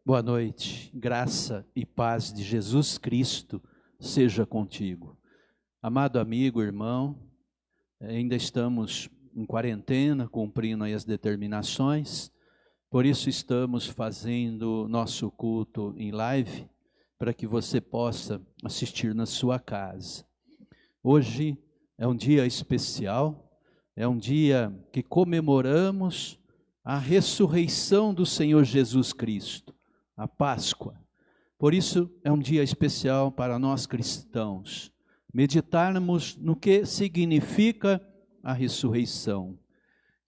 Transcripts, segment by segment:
Boa noite, graça e paz de Jesus Cristo seja contigo. Amado amigo, irmão, ainda estamos em quarentena, cumprindo aí as determinações, por isso estamos fazendo nosso culto em live, para que você possa assistir na sua casa. Hoje é um dia especial, é um dia que comemoramos a ressurreição do Senhor Jesus Cristo, a Páscoa. Por isso é um dia especial para nós cristãos, meditarmos no que significa a ressurreição.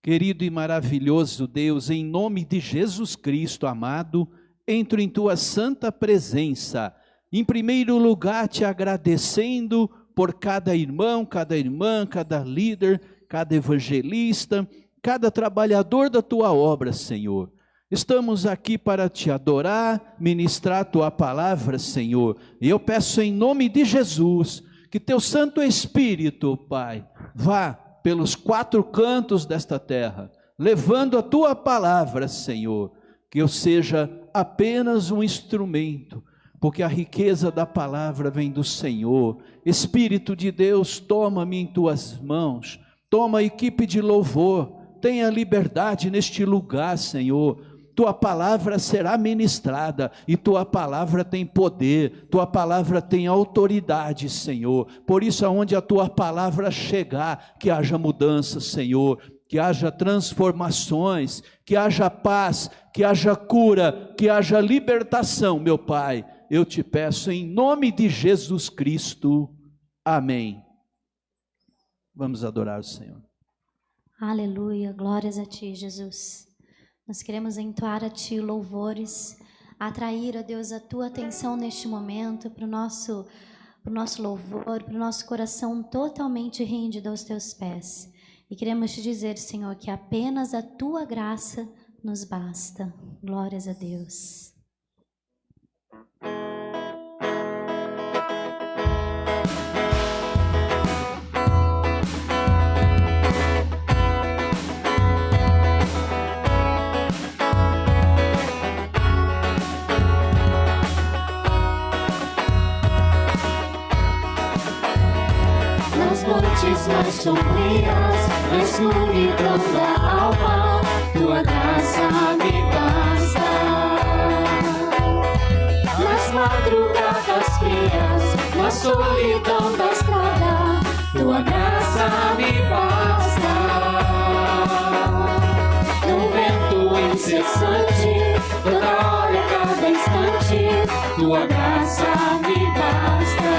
Querido e maravilhoso Deus, em nome de Jesus Cristo, amado, entro em tua santa presença, em primeiro lugar te agradecendo por cada irmão, cada irmã, cada líder, cada evangelista, cada trabalhador da tua obra, Senhor. Estamos aqui para te adorar, ministrar a tua palavra, Senhor. E eu peço em nome de Jesus, que teu Santo Espírito, Pai, vá pelos quatro cantos desta terra, levando a tua palavra, Senhor. Que eu seja apenas um instrumento, porque a riqueza da palavra vem do Senhor. Espírito de Deus, toma-me em tuas mãos, toma a equipe de louvor, tenha liberdade neste lugar, Senhor. Tua palavra será ministrada, e tua palavra tem poder, tua palavra tem autoridade, Senhor. Por isso, aonde a tua palavra chegar, que haja mudança, Senhor, que haja transformações, que haja paz, que haja cura, que haja libertação, meu Pai. Eu te peço em nome de Jesus Cristo. Amém. Vamos adorar o Senhor. Aleluia, glórias a ti, Jesus. Nós queremos entoar a ti louvores, atrair, ó Deus, a tua atenção neste momento, para o nosso louvor, para o nosso coração totalmente rendido aos teus pés. E queremos te dizer, Senhor, que apenas a tua graça nos basta. Glórias a Deus. Noites mais sombrias, na escuridão da alma, tua graça me basta. Nas madrugadas frias, na solidão da estrada, tua graça me basta. No vento incessante, toda hora, cada instante, tua graça me basta.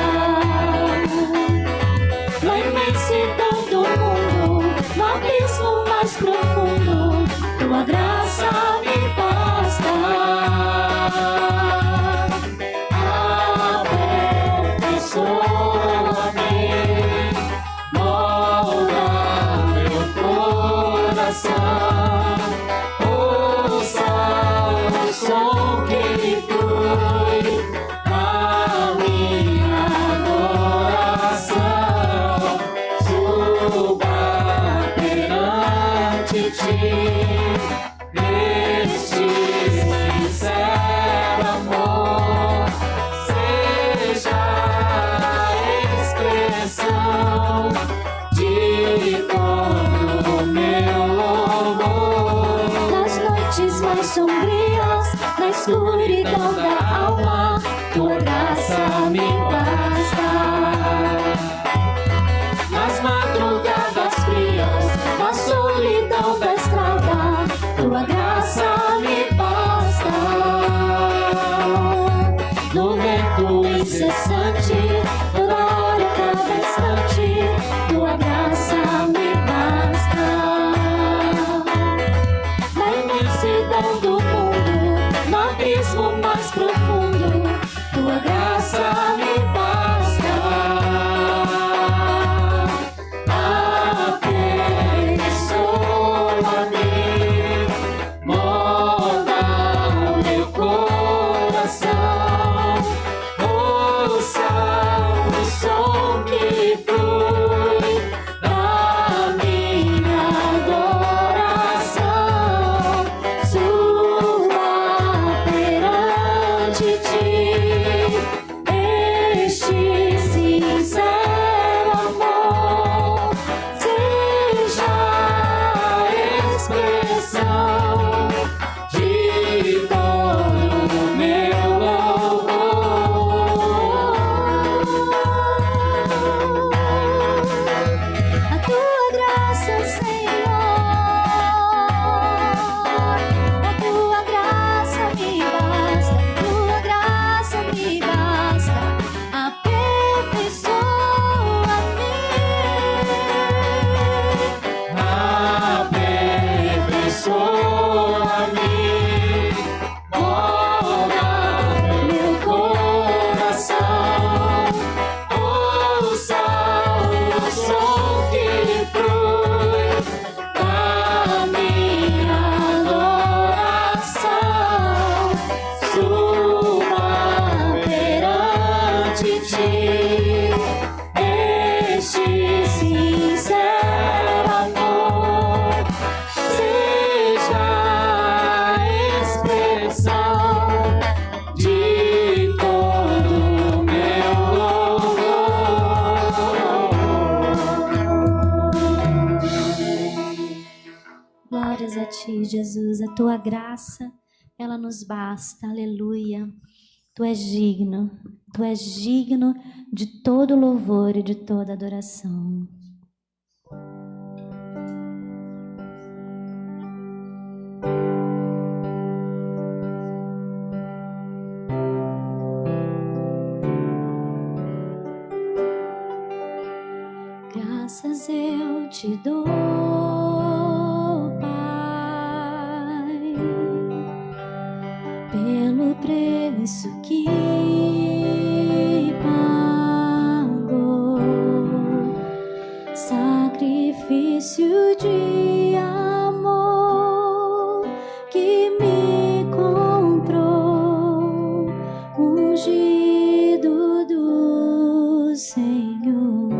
Na imensidão do mundo, no abismo mais profundo, tua graça me basta. Aperfeiçoa-me, molda meu coração, ouça o som que flui na minha adoração. Suba perante ti, este sincero amor, seja a expressão de todo o meu louvor. Nas noites mais sombrias, na escuridão da alma, tua graça me basta. Nas madrugadas frias, na solidão da estrada, tua graça me basta. No vento incessante, toda hora, cada instante, tua graça me basta. Na imensidão do mundo, no abismo mais profundo, tua graça me basta. Ouça tua graça, ela nos basta, aleluia. Tu és digno de todo louvor e de toda adoração. Graças eu te dou, Pai, pelo preço que pagou, sacrifício de amor que me comprou, ungido do Senhor.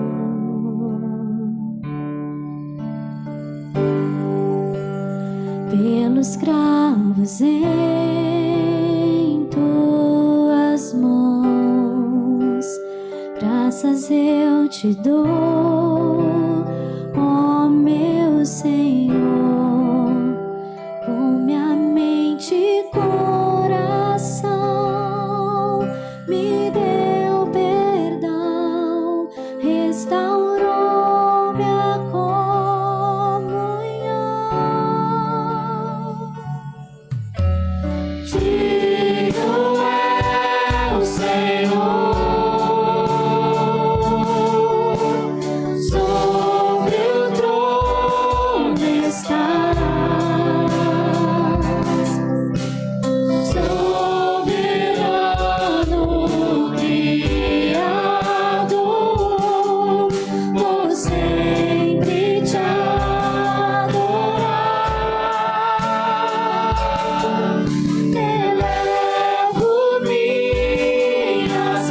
Pelos cravos em tuas mãos, graças eu te dou, ó meu Senhor. Com minha mente e coração me deu perdão, restaurou minha comunhão. Digno é o Senhor, sobre o trono estás, soberano Criador, vou sempre te adorar. Elevo minhas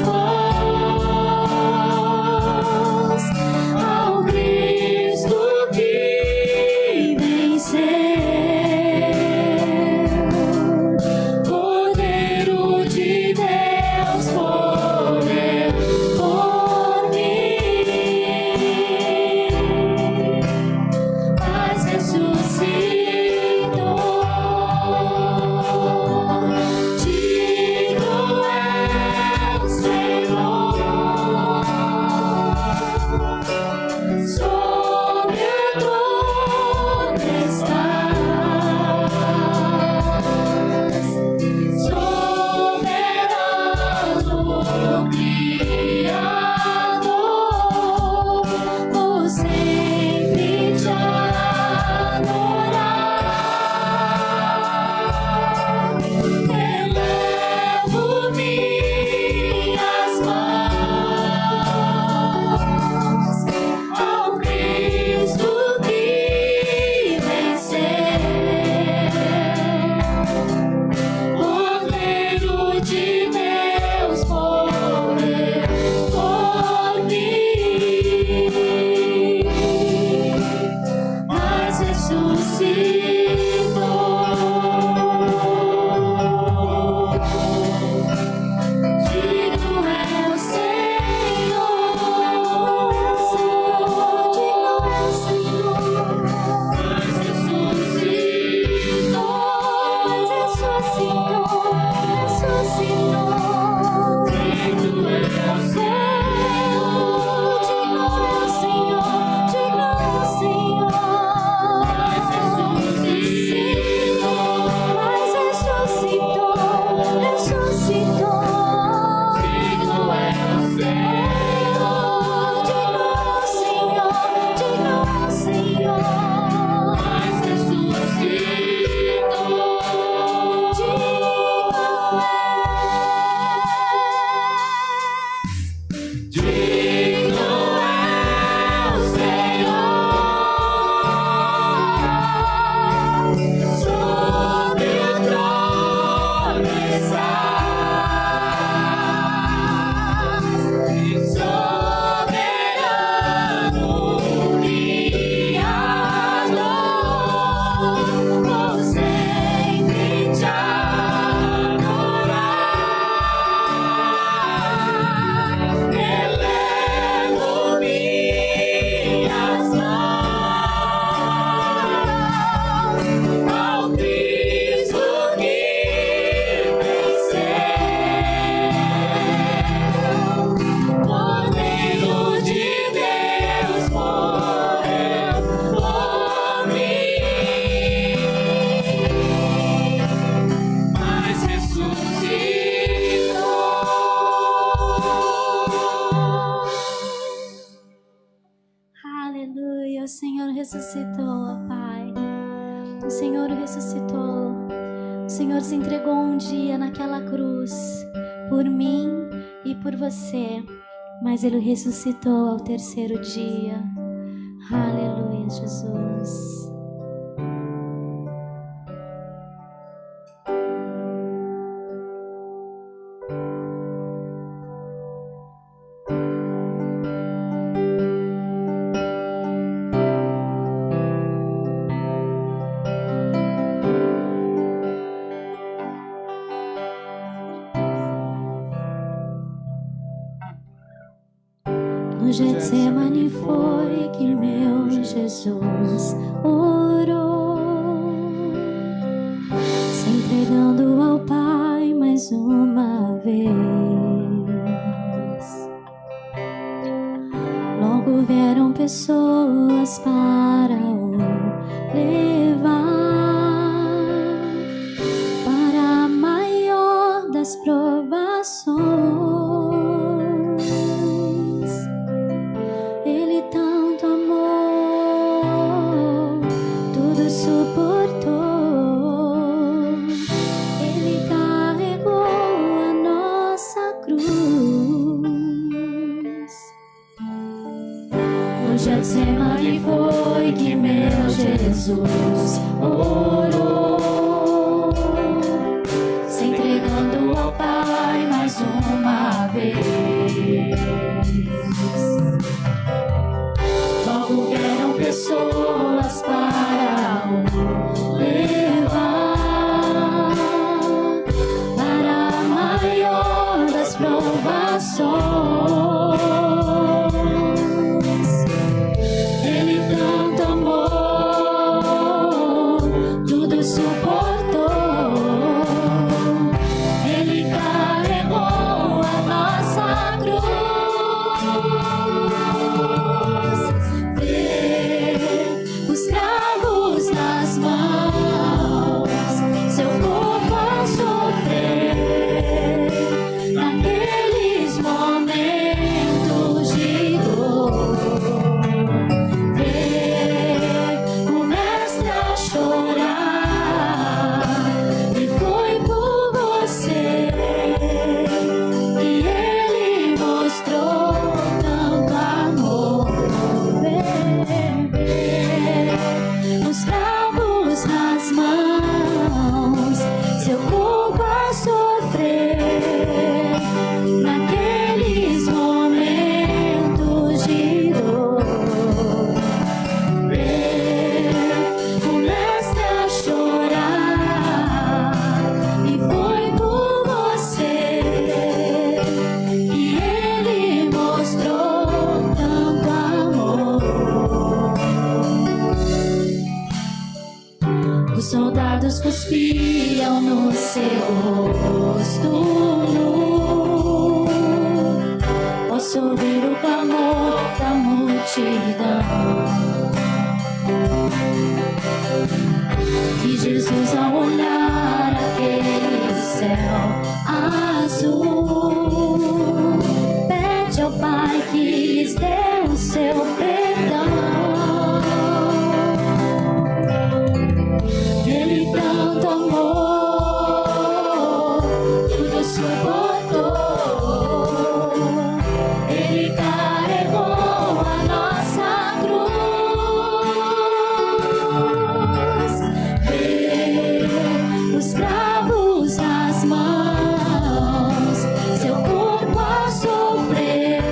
ressuscitou, ó Pai. O Senhor ressuscitou. O Senhor se entregou um dia naquela cruz por mim e por você, mas Ele ressuscitou ao terceiro dia. Aleluia, Jesus. No Getsemane foi que meu Jesus orou, se entregando ao Pai mais uma vez. Logo vieram pessoas para o levar para a maior das provações. Getsemane foi que meu Jesus orou, se entregando ao Pai mais uma vez. Logo vieram pessoas para o levar para a maior das provações. Cuspiam no seu rosto nu. Posso ouvir o clamor da multidão. E Jesus, ao olhar aquele céu azul, pede ao Pai que lhes dê o seu perdão. Ele tanto amor, tudo suportou. Ele carregou a nossa cruz. Vê os cravos nas mãos, seu corpo a sofrer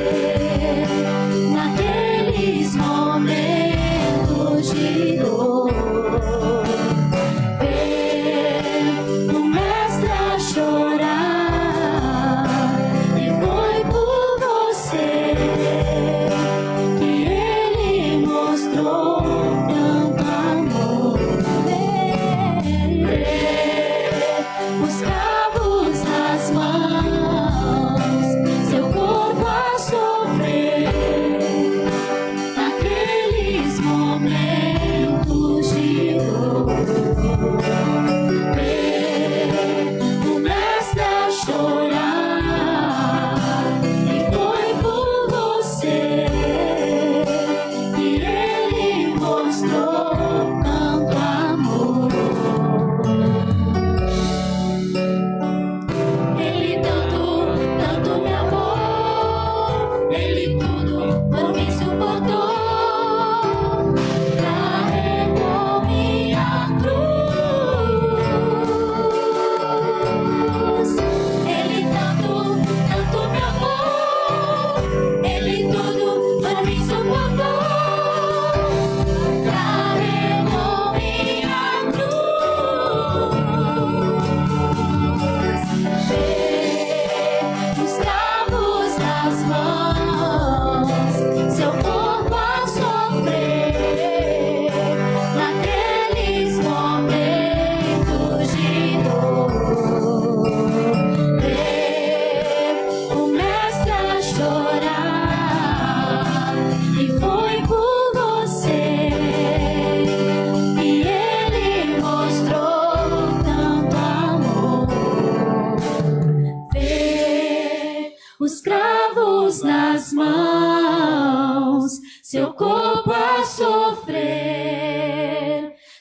os cravos nas mãos, seu corpo a sofrer,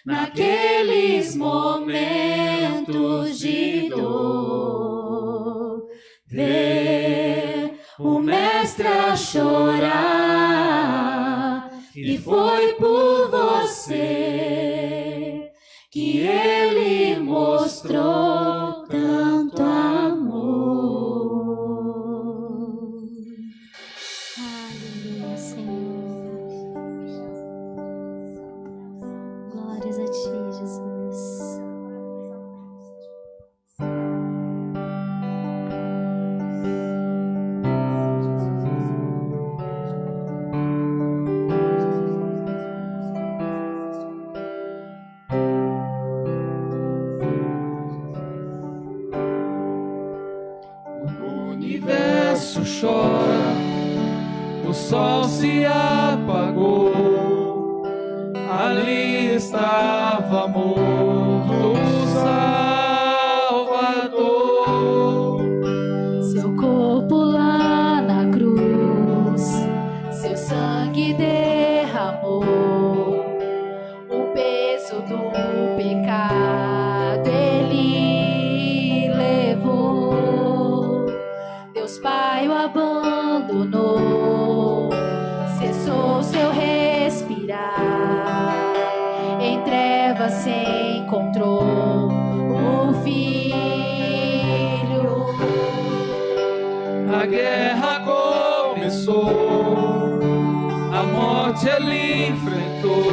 naqueles momentos de dor, ver o mestre a chorar, e foi por você que ele mostrou tanto amor. Aleluia, Senhor. Glórias a ti, Jesus. O universo chora, o sol se apagou, ali estava morto o Salvador. Seu corpo lá na cruz, seu sangue derramou, o peso do pecado ele levou. Deus Pai o abandonou, cessou seu respirar, em trevas se encontrou o Filho. A guerra começou, a morte ele enfrentou,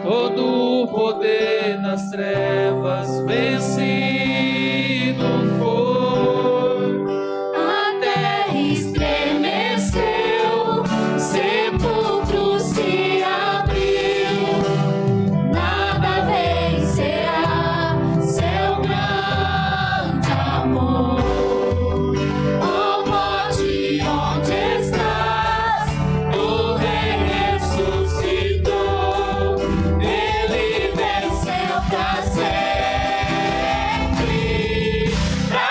todo o poder nas trevas vencido foi. A terra estremeceu, o sepulcro se abriu, nada vencerá seu grande amor. Ó morte, onde estás? O Rei ressuscitou, ele venceu pra sempre, pra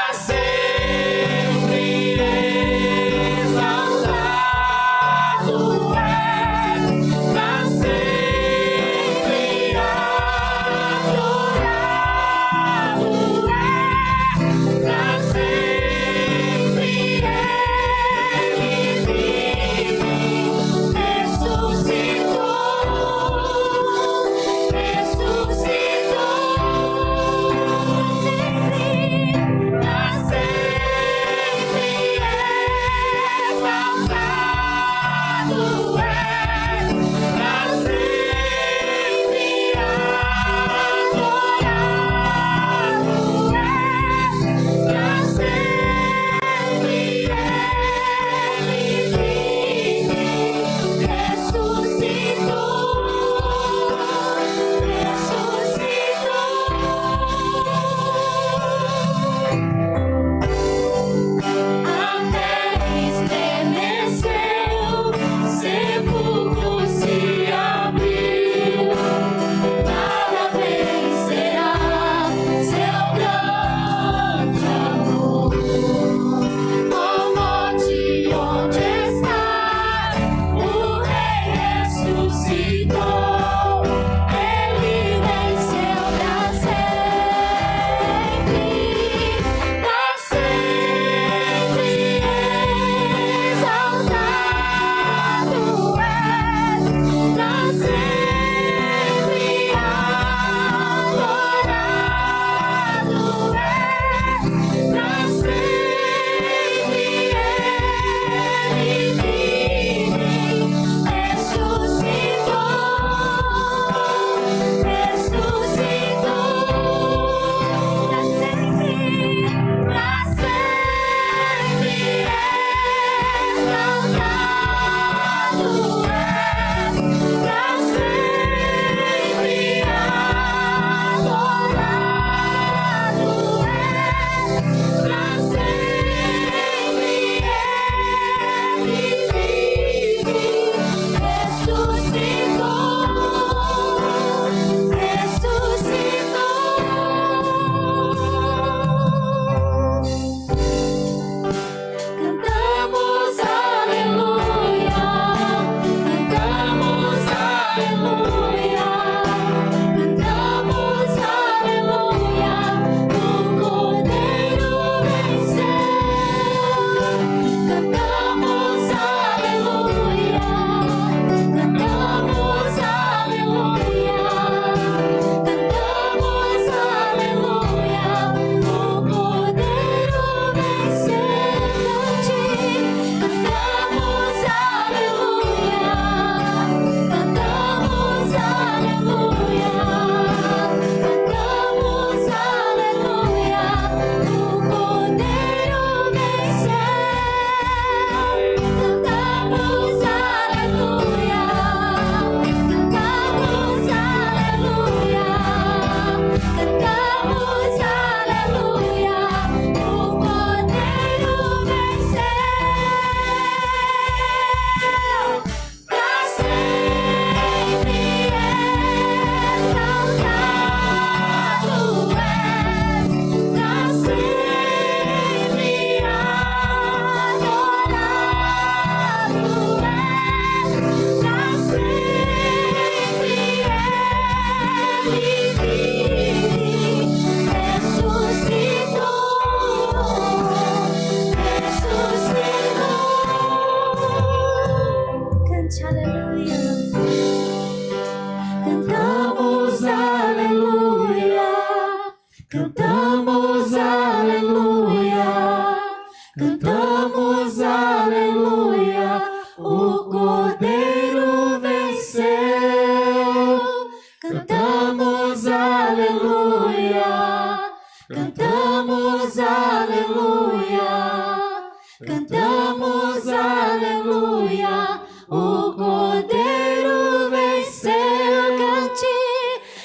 cantamos aleluia, o Cordeiro venceu,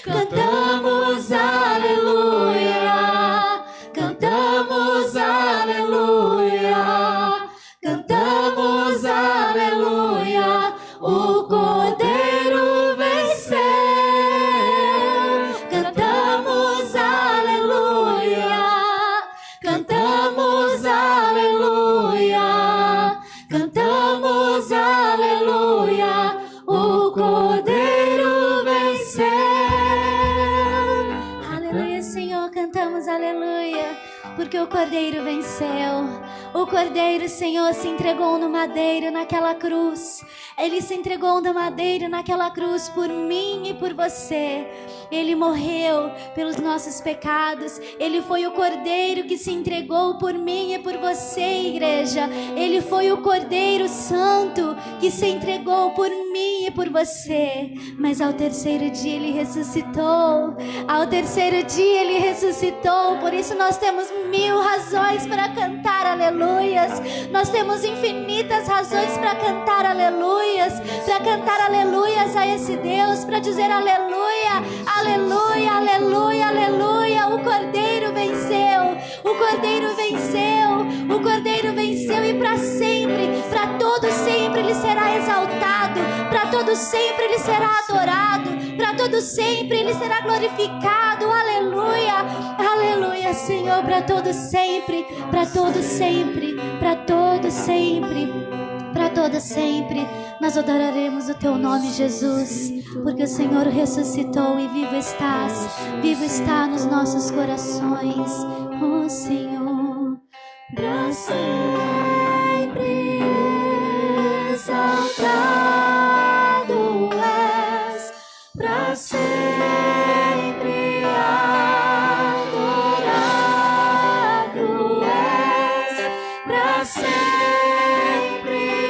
cantamos aleluia, cantamos aleluia, cantamos aleluia, o Cordeiro venceu, cantamos aleluia, cantamos aleluia, cantamos aleluia, o Cordeiro venceu. Aleluia, Senhor, cantamos aleluia, porque o Cordeiro venceu. O Cordeiro, Senhor, se entregou no madeiro, naquela cruz. Ele se entregou no madeiro, naquela cruz, por mim e por você. Ele morreu pelos nossos pecados. Ele foi o Cordeiro que se entregou por mim e por você, igreja. Ele foi o Cordeiro Santo que se entregou por mim e por você. Mas ao terceiro dia ele ressuscitou. Ao terceiro dia ele ressuscitou. Por isso nós temos 1000 razões para cantar aleluias. Nós temos infinitas razões para cantar aleluias. Para cantar aleluias a esse Deus. Para dizer aleluia, aleluia, aleluia, aleluia. O Cordeiro venceu. O Cordeiro venceu. O Cordeiro venceu e para sempre, para todo sempre ele será exaltado. Para todo sempre ele será adorado. Para todo sempre ele será glorificado. Aleluia, aleluia, Senhor, para todo sempre, para todo sempre, para todo sempre, para todo sempre. Nós adoraremos o teu nome, Jesus, porque o Senhor ressuscitou e vivo está nos nossos corações, oh Senhor, para sempre exaltado és, para sempre adorado és, para sempre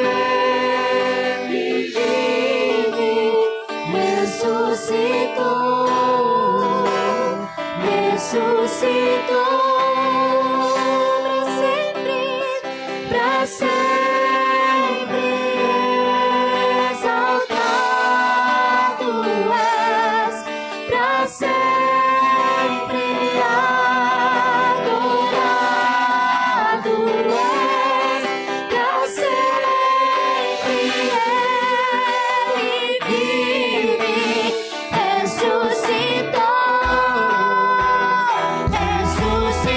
ele vive, ressuscitou, ressuscitou, para sempre exaltado és, para sempre adorado és, para sempre ele vive, ressuscitou, ressuscitou.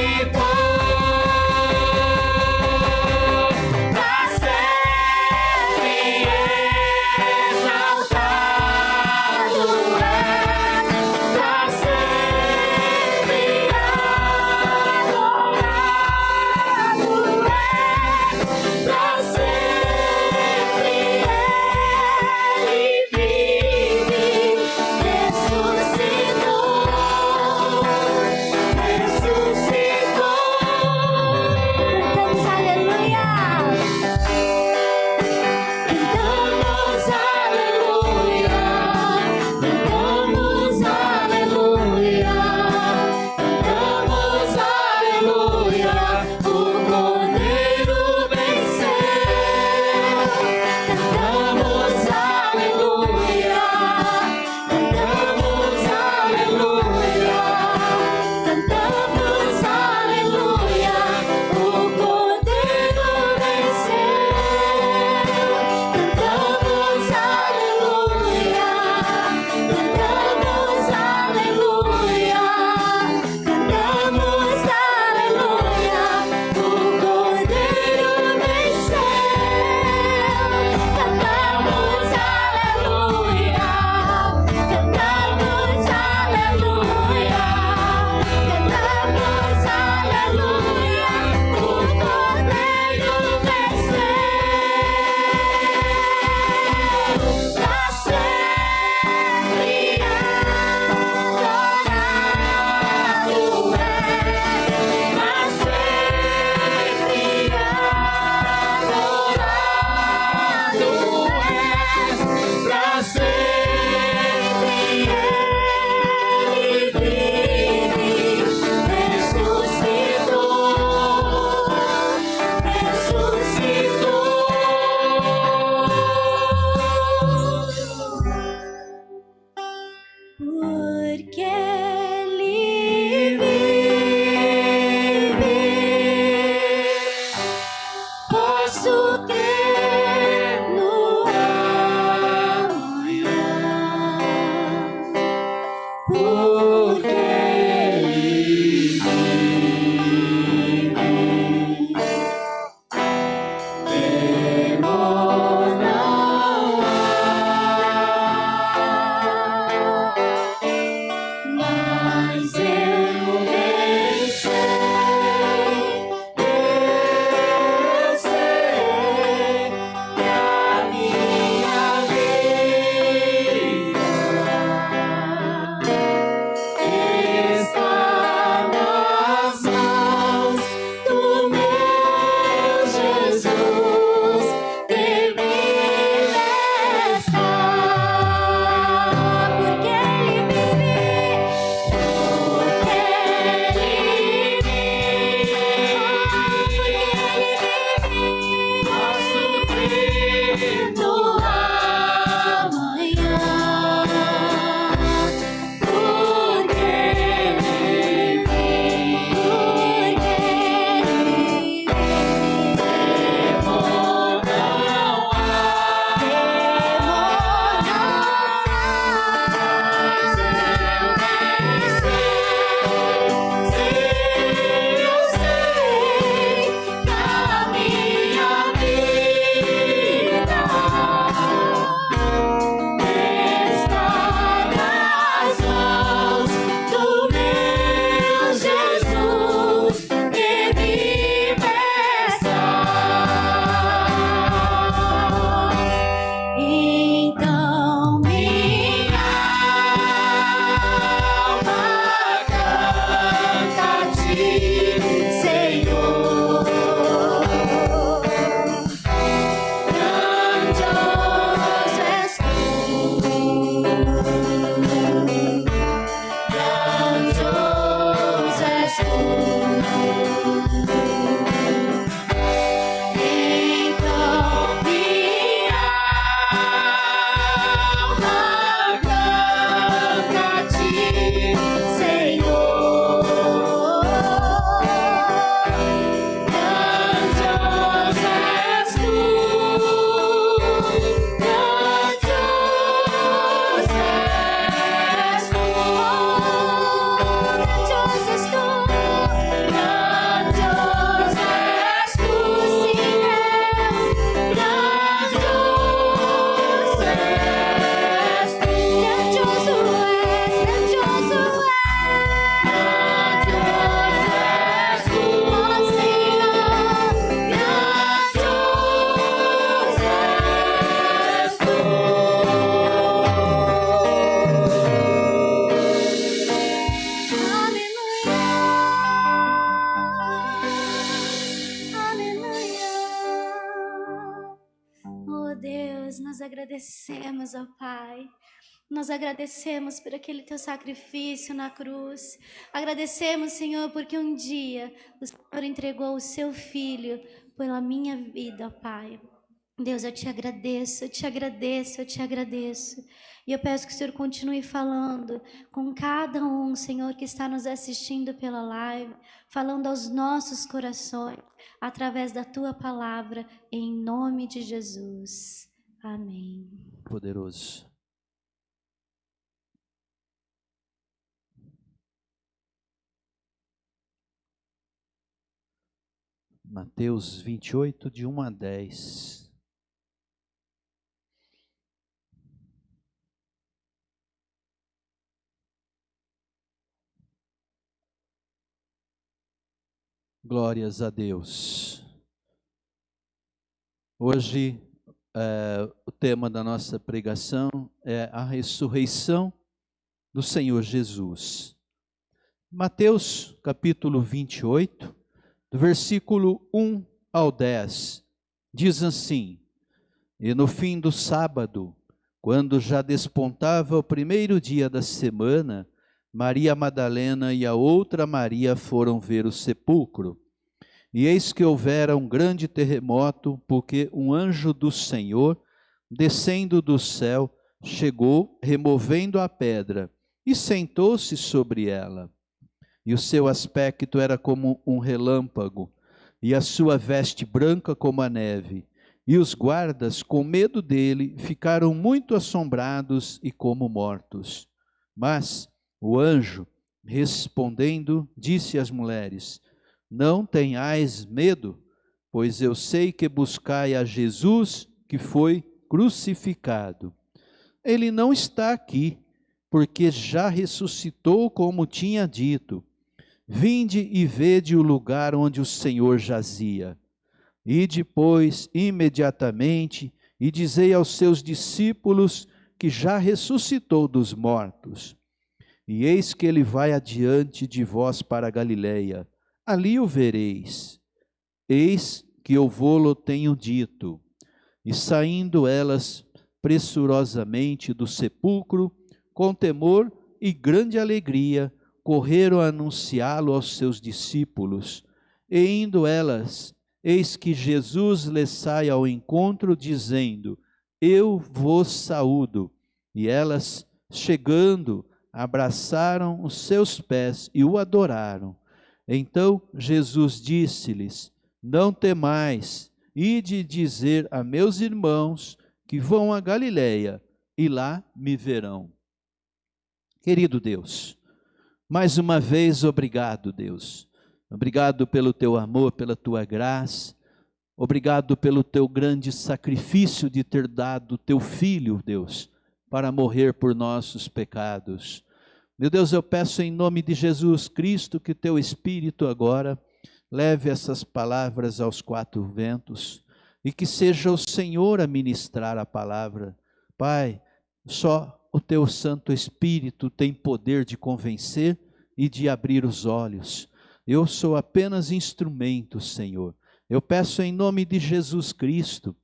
posso crer no amanhã, porque Ele vive. Temor não há, mas eu bem sei que a minha vida está nas mãos do meu Jesus, que vive está, porque Ele vive, porque Ele vive, posso crer no amanhã, porque Ele vive, temor não há, mas eu bem sei, eu sei que a minha vida está nas mãos do meu Jesus, que vive está. Então minha alma canta a ti, Senhor. Grandioso és tu, grandioso és tu. Então minha alma canta a ti, Senhor. Grandioso és tu, grandioso és tu, grandioso és tu, grandioso és tu, sim, Deus, grandioso és tu, grandioso és, grandioso és tu, ó Senhor, grandioso és tu. Aleluia, aleluia. Oh Deus, nós agradecemos, ó Pai. Nós agradecemos por aquele teu sacrifício na cruz. Agradecemos, Senhor, porque um dia o Senhor entregou o seu filho pela minha vida, ó Pai. Deus, eu te agradeço, eu te agradeço, eu te agradeço. E eu peço que o Senhor continue falando com cada um, Senhor, que está nos assistindo pela live, falando aos nossos corações, através da tua palavra, em nome de Jesus. Amém. Poderoso. Mateus 28, de 1 a 10. Glórias a Deus. Hoje, o tema da nossa pregação é a ressurreição do Senhor Jesus. Mateus, capítulo 28, do versículo 1 ao 10, diz assim: E no fim do sábado, quando já despontava o primeiro dia da semana, Maria Madalena e a outra Maria foram ver o sepulcro. E eis que houvera um grande terremoto, porque um anjo do Senhor, descendo do céu, chegou, removendo a pedra, e sentou-se sobre ela. E o seu aspecto era como um relâmpago, e a sua veste branca como a neve. E os guardas, com medo dele, ficaram muito assombrados e como mortos. Mas o anjo, respondendo, disse às mulheres: não tenhais medo, pois eu sei que buscai a Jesus que foi crucificado. Ele não está aqui, porque já ressuscitou como tinha dito. Vinde e vede o lugar onde o Senhor jazia. E depois, imediatamente, e dizei aos seus discípulos que já ressuscitou dos mortos. E eis que ele vai adiante de vós para a Galileia. Ali o vereis. Eis que eu vô-lo tenho dito. E saindo elas pressurosamente do sepulcro, com temor e grande alegria, correram a anunciá-lo aos seus discípulos. E indo elas, eis que Jesus lhes sai ao encontro, dizendo: eu vos saúdo. E elas, chegando, abraçaram os seus pés e o adoraram. Então Jesus disse-lhes: não temais, ide dizer a meus irmãos que vão a Galileia, e lá me verão. Querido Deus, mais uma vez obrigado, Deus. Obrigado pelo teu amor, pela tua graça. Obrigado pelo teu grande sacrifício de ter dado teu Filho, Deus, para morrer por nossos pecados. Meu Deus, eu peço em nome de Jesus Cristo que teu Espírito agora leve essas palavras aos quatro ventos e que seja o Senhor a ministrar a palavra. Pai, só o teu Santo Espírito tem poder de convencer e de abrir os olhos. Eu sou apenas instrumento, Senhor. Eu peço em nome de Jesus Cristo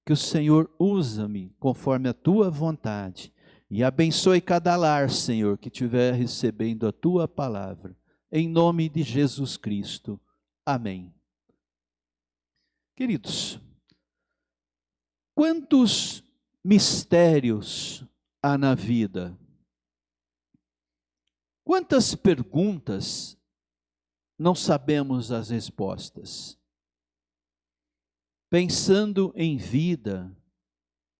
que o Senhor usa-me conforme a tua vontade e abençoe cada lar, Senhor, que estiver recebendo a tua palavra. Em nome de Jesus Cristo. Amém. Queridos, quantos mistérios há na vida? Quantas perguntas não sabemos as respostas? Pensando em vida,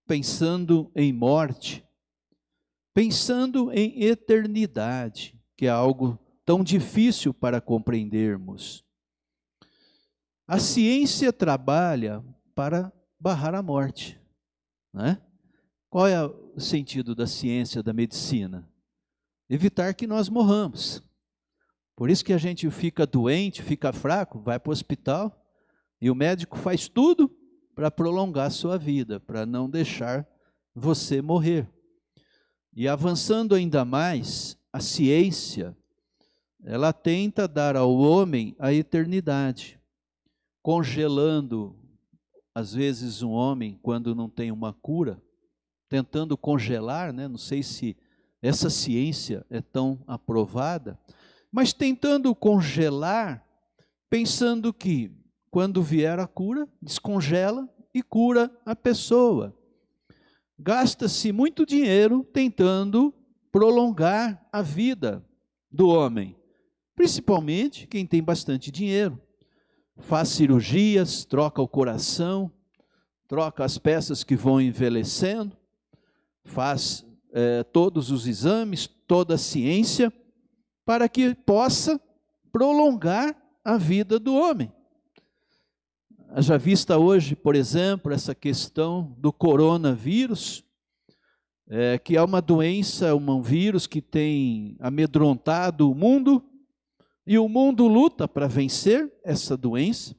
pensando em morte, pensando em eternidade, que é algo tão difícil para compreendermos. A ciência trabalha para barrar a morte, né? Qual é o sentido da ciência, da medicina? Evitar que nós morramos. Por isso que a gente fica doente, fica fraco, vai para o hospital e o médico faz tudo para prolongar a sua vida, para não deixar você morrer. E avançando ainda mais, a ciência, ela tenta dar ao homem a eternidade, congelando, às vezes, um homem, quando não tem uma cura, tentando congelar, né? Não sei se essa ciência é tão aprovada, mas tentando congelar, pensando que, quando vier a cura, descongela e cura a pessoa. Gasta-se muito dinheiro tentando prolongar a vida do homem, principalmente quem tem bastante dinheiro. Faz cirurgias, troca o coração, troca as peças que vão envelhecendo, faz todos os exames, toda a ciência, para que possa prolongar a vida do homem. Já vista hoje, por exemplo, essa questão do coronavírus, que é uma doença, um vírus que tem amedrontado o mundo, e o mundo luta para vencer essa doença.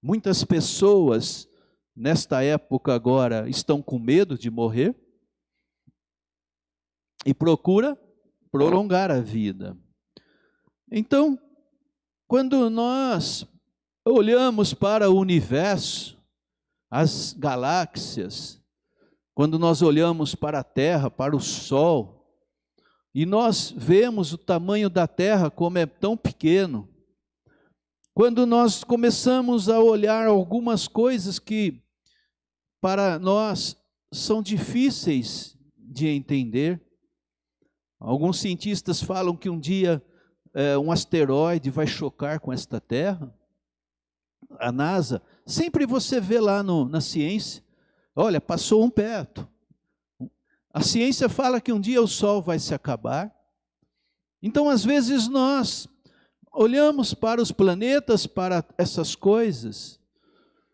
Muitas pessoas, nesta época agora, estão com medo de morrer e procura prolongar a vida. Então, quando nós olhamos para o universo, as galáxias, quando nós olhamos para a Terra, para o Sol, e nós vemos o tamanho da Terra como é tão pequeno, quando nós começamos a olhar algumas coisas que para nós são difíceis de entender, alguns cientistas falam que um dia um asteroide vai chocar com esta Terra. a NASA, sempre você vê lá na ciência, olha, passou um perto. A ciência fala que um dia o Sol vai se acabar. Então, às vezes, nós olhamos para os planetas, para essas coisas,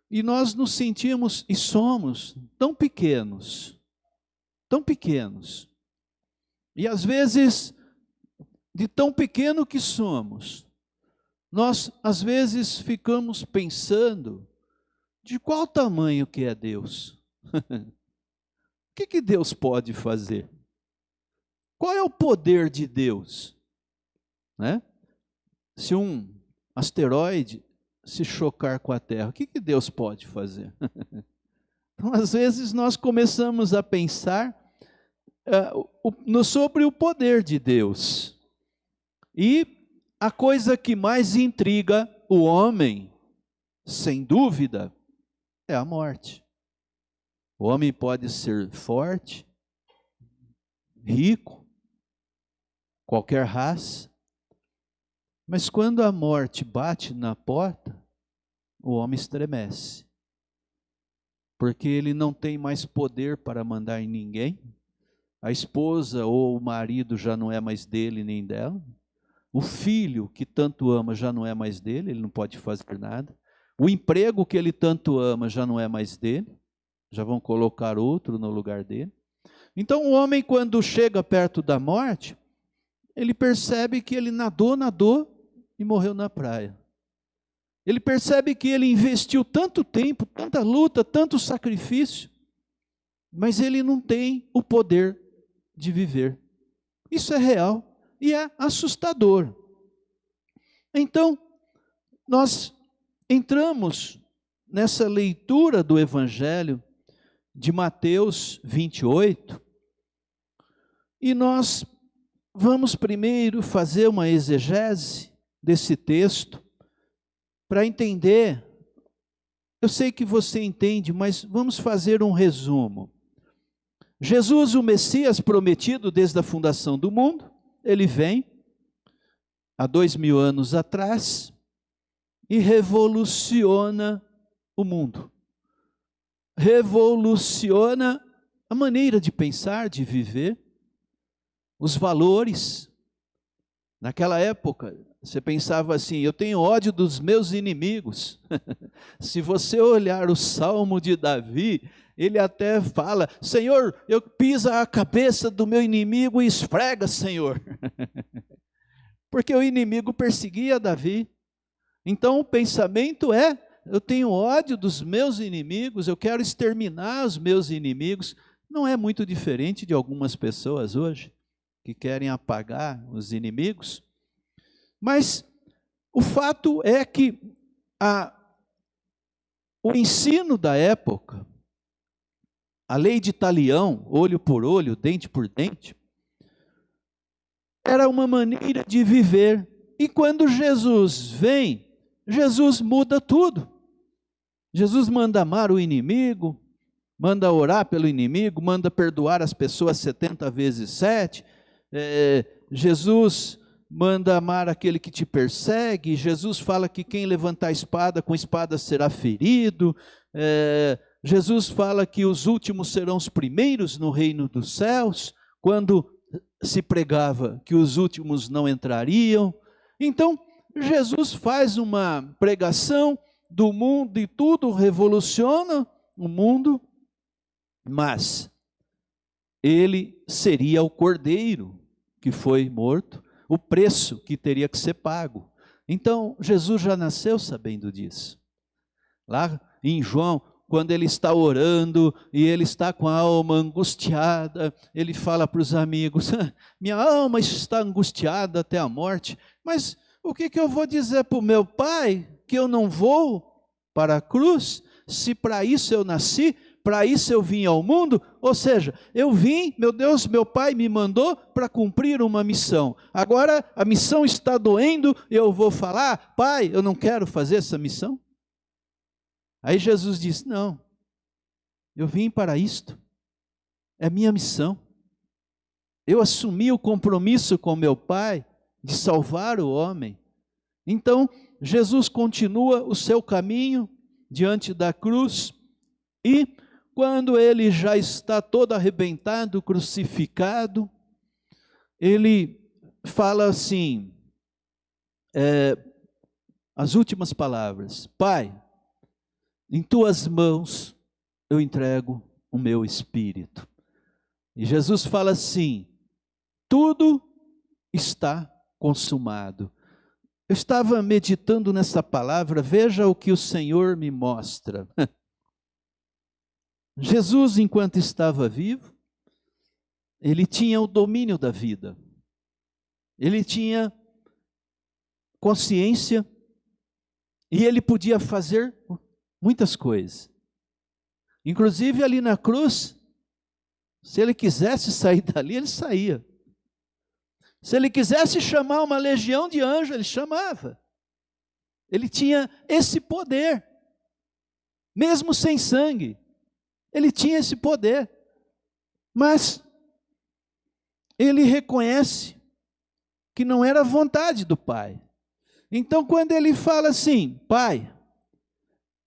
e nós nos sentimos e somos tão pequenos, tão pequenos. E às vezes, de tão pequeno que somos, nós às vezes ficamos pensando de qual tamanho que é Deus. O que Deus pode fazer? Qual é o poder de Deus? Né? Se um asteroide se chocar com a Terra, o que Deus pode fazer? Então, às vezes, nós começamos a pensar sobre o poder de Deus. E a coisa que mais intriga o homem, sem dúvida, é a morte. O homem pode ser forte, rico, qualquer raça, mas quando a morte bate na porta, o homem estremece, porque ele não tem mais poder para mandar em ninguém, a esposa ou o marido já não é mais dele nem dela, o filho que tanto ama já não é mais dele, ele não pode fazer nada, o emprego que ele tanto ama já não é mais dele, já vão colocar outro no lugar dele. Então o homem, quando chega perto da morte, ele percebe que ele nadou e morreu na praia. Ele percebe que ele investiu tanto tempo, tanta luta, tanto sacrifício, mas ele não tem o poder de viver. Isso é real e é assustador. Então, nós entramos nessa leitura do Evangelho de Mateus 28, e nós vamos primeiro fazer uma exegese desse texto, para entender. Eu sei que você entende, mas vamos fazer um resumo. Jesus, o Messias prometido desde a fundação do mundo, ele vem, há 2000 anos atrás, e revoluciona o mundo. Revoluciona a maneira de pensar, de viver, os valores. Naquela época, você pensava assim, eu tenho ódio dos meus inimigos. Se você olhar o Salmo de Davi, ele até fala, Senhor, eu piso a cabeça do meu inimigo e esfrega, Senhor. Porque o inimigo perseguia Davi. Então o pensamento é, eu tenho ódio dos meus inimigos, eu quero exterminar os meus inimigos. Não é muito diferente de algumas pessoas hoje, que querem apagar os inimigos. Mas o fato é que o ensino da época, a lei de talião, olho por olho, dente por dente, era uma maneira de viver. E quando Jesus vem, Jesus muda tudo. Jesus manda amar o inimigo, manda orar pelo inimigo, manda perdoar as pessoas 70 vezes 7. Jesus manda amar aquele que te persegue. Jesus fala que quem levantar a espada, com espada será ferido. Jesus fala que os últimos serão os primeiros no reino dos céus, quando se pregava que os últimos não entrariam. Então, Jesus faz uma pregação do mundo e tudo, revoluciona o mundo, mas ele seria o cordeiro que foi morto, o preço que teria que ser pago. Então, Jesus já nasceu sabendo disso. Lá em João, quando ele está orando e ele está com a alma angustiada, ele fala para os amigos, minha alma está angustiada até a morte, mas o que eu vou dizer para o meu pai? Que eu não vou para a cruz? Se para isso eu nasci, para isso eu vim ao mundo? Ou seja, eu vim, meu Deus, meu pai me mandou para cumprir uma missão. Agora a missão está doendo, eu vou falar, pai, eu não quero fazer essa missão? Aí Jesus disse, não, eu vim para isto, é minha missão. Eu assumi o compromisso com meu pai de salvar o homem. Então, Jesus continua o seu caminho diante da cruz e quando ele já está todo arrebentado, crucificado, ele fala assim, as últimas palavras: Pai, em tuas mãos eu entrego o meu espírito. E Jesus fala assim: tudo está consumado. Eu estava meditando nessa palavra, veja o que o Senhor me mostra. Jesus, enquanto estava vivo, ele tinha o domínio da vida. Ele tinha consciência e ele podia fazer muitas coisas. Inclusive ali na cruz, se ele quisesse sair dali, ele saía. Se ele quisesse chamar uma legião de anjos, ele chamava. Ele tinha esse poder, mesmo sem sangue. Ele tinha esse poder, mas ele reconhece que não era a vontade do Pai. Então, quando ele fala assim: Pai,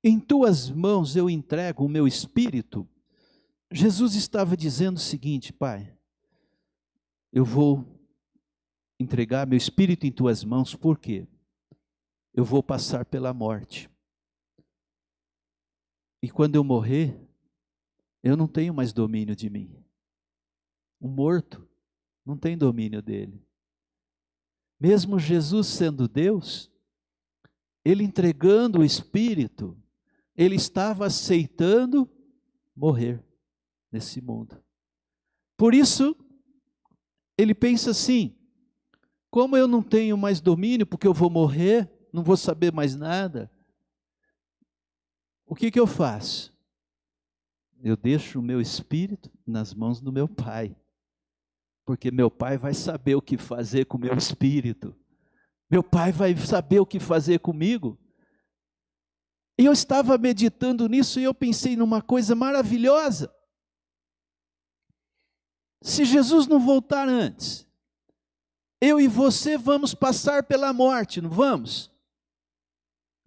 em tuas mãos eu entrego o meu espírito, Jesus estava dizendo o seguinte: Pai, eu vou entregar meu espírito em tuas mãos, por quê? Eu vou passar pela morte. E quando eu morrer, eu não tenho mais domínio de mim. O morto não tem domínio dele. Mesmo Jesus sendo Deus, ele entregando o espírito, ele estava aceitando morrer nesse mundo. Por isso, ele pensa assim: como eu não tenho mais domínio, porque eu vou morrer, não vou saber mais nada, o que eu faço? Eu deixo o meu espírito nas mãos do meu Pai, porque meu Pai vai saber o que fazer com o meu espírito, meu Pai vai saber o que fazer comigo. E eu estava meditando nisso e eu pensei numa coisa maravilhosa. Se Jesus não voltar antes, eu e você vamos passar pela morte, não vamos?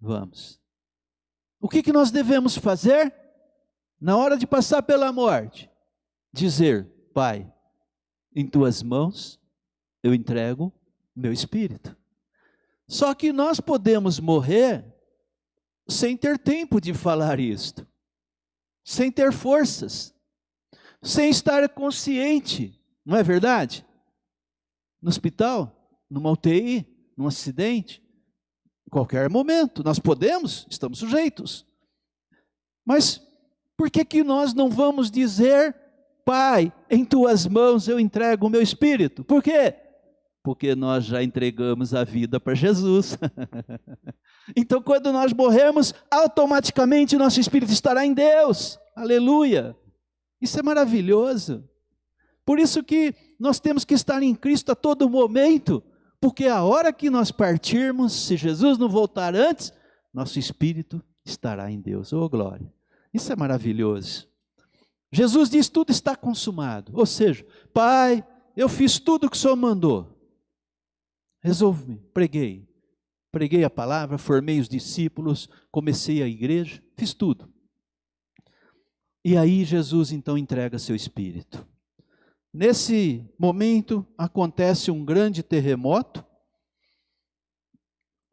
Vamos. O que nós devemos fazer? Na hora de passar pela morte, dizer: Pai, em tuas mãos eu entrego meu espírito. Só que nós podemos morrer sem ter tempo de falar isto, sem ter forças, sem estar consciente, não é verdade? No hospital, numa UTI, num acidente, em qualquer momento, nós podemos, estamos sujeitos. Mas por que nós não vamos dizer: Pai, em tuas mãos eu entrego o meu espírito? Por quê? Porque nós já entregamos a vida para Jesus. Então, quando nós morrermos, automaticamente nosso espírito estará em Deus. Aleluia! Isso é maravilhoso. Por isso que nós temos que estar em Cristo a todo momento, porque a hora que nós partirmos, se Jesus não voltar antes, nosso espírito estará em Deus. Oh, glória! Isso é maravilhoso. Jesus diz: tudo está consumado. Ou seja, Pai, eu fiz tudo o que o Senhor mandou. Resolvi, preguei a palavra, formei os discípulos, comecei a igreja, fiz tudo. E aí Jesus então entrega seu espírito. Nesse momento acontece um grande terremoto.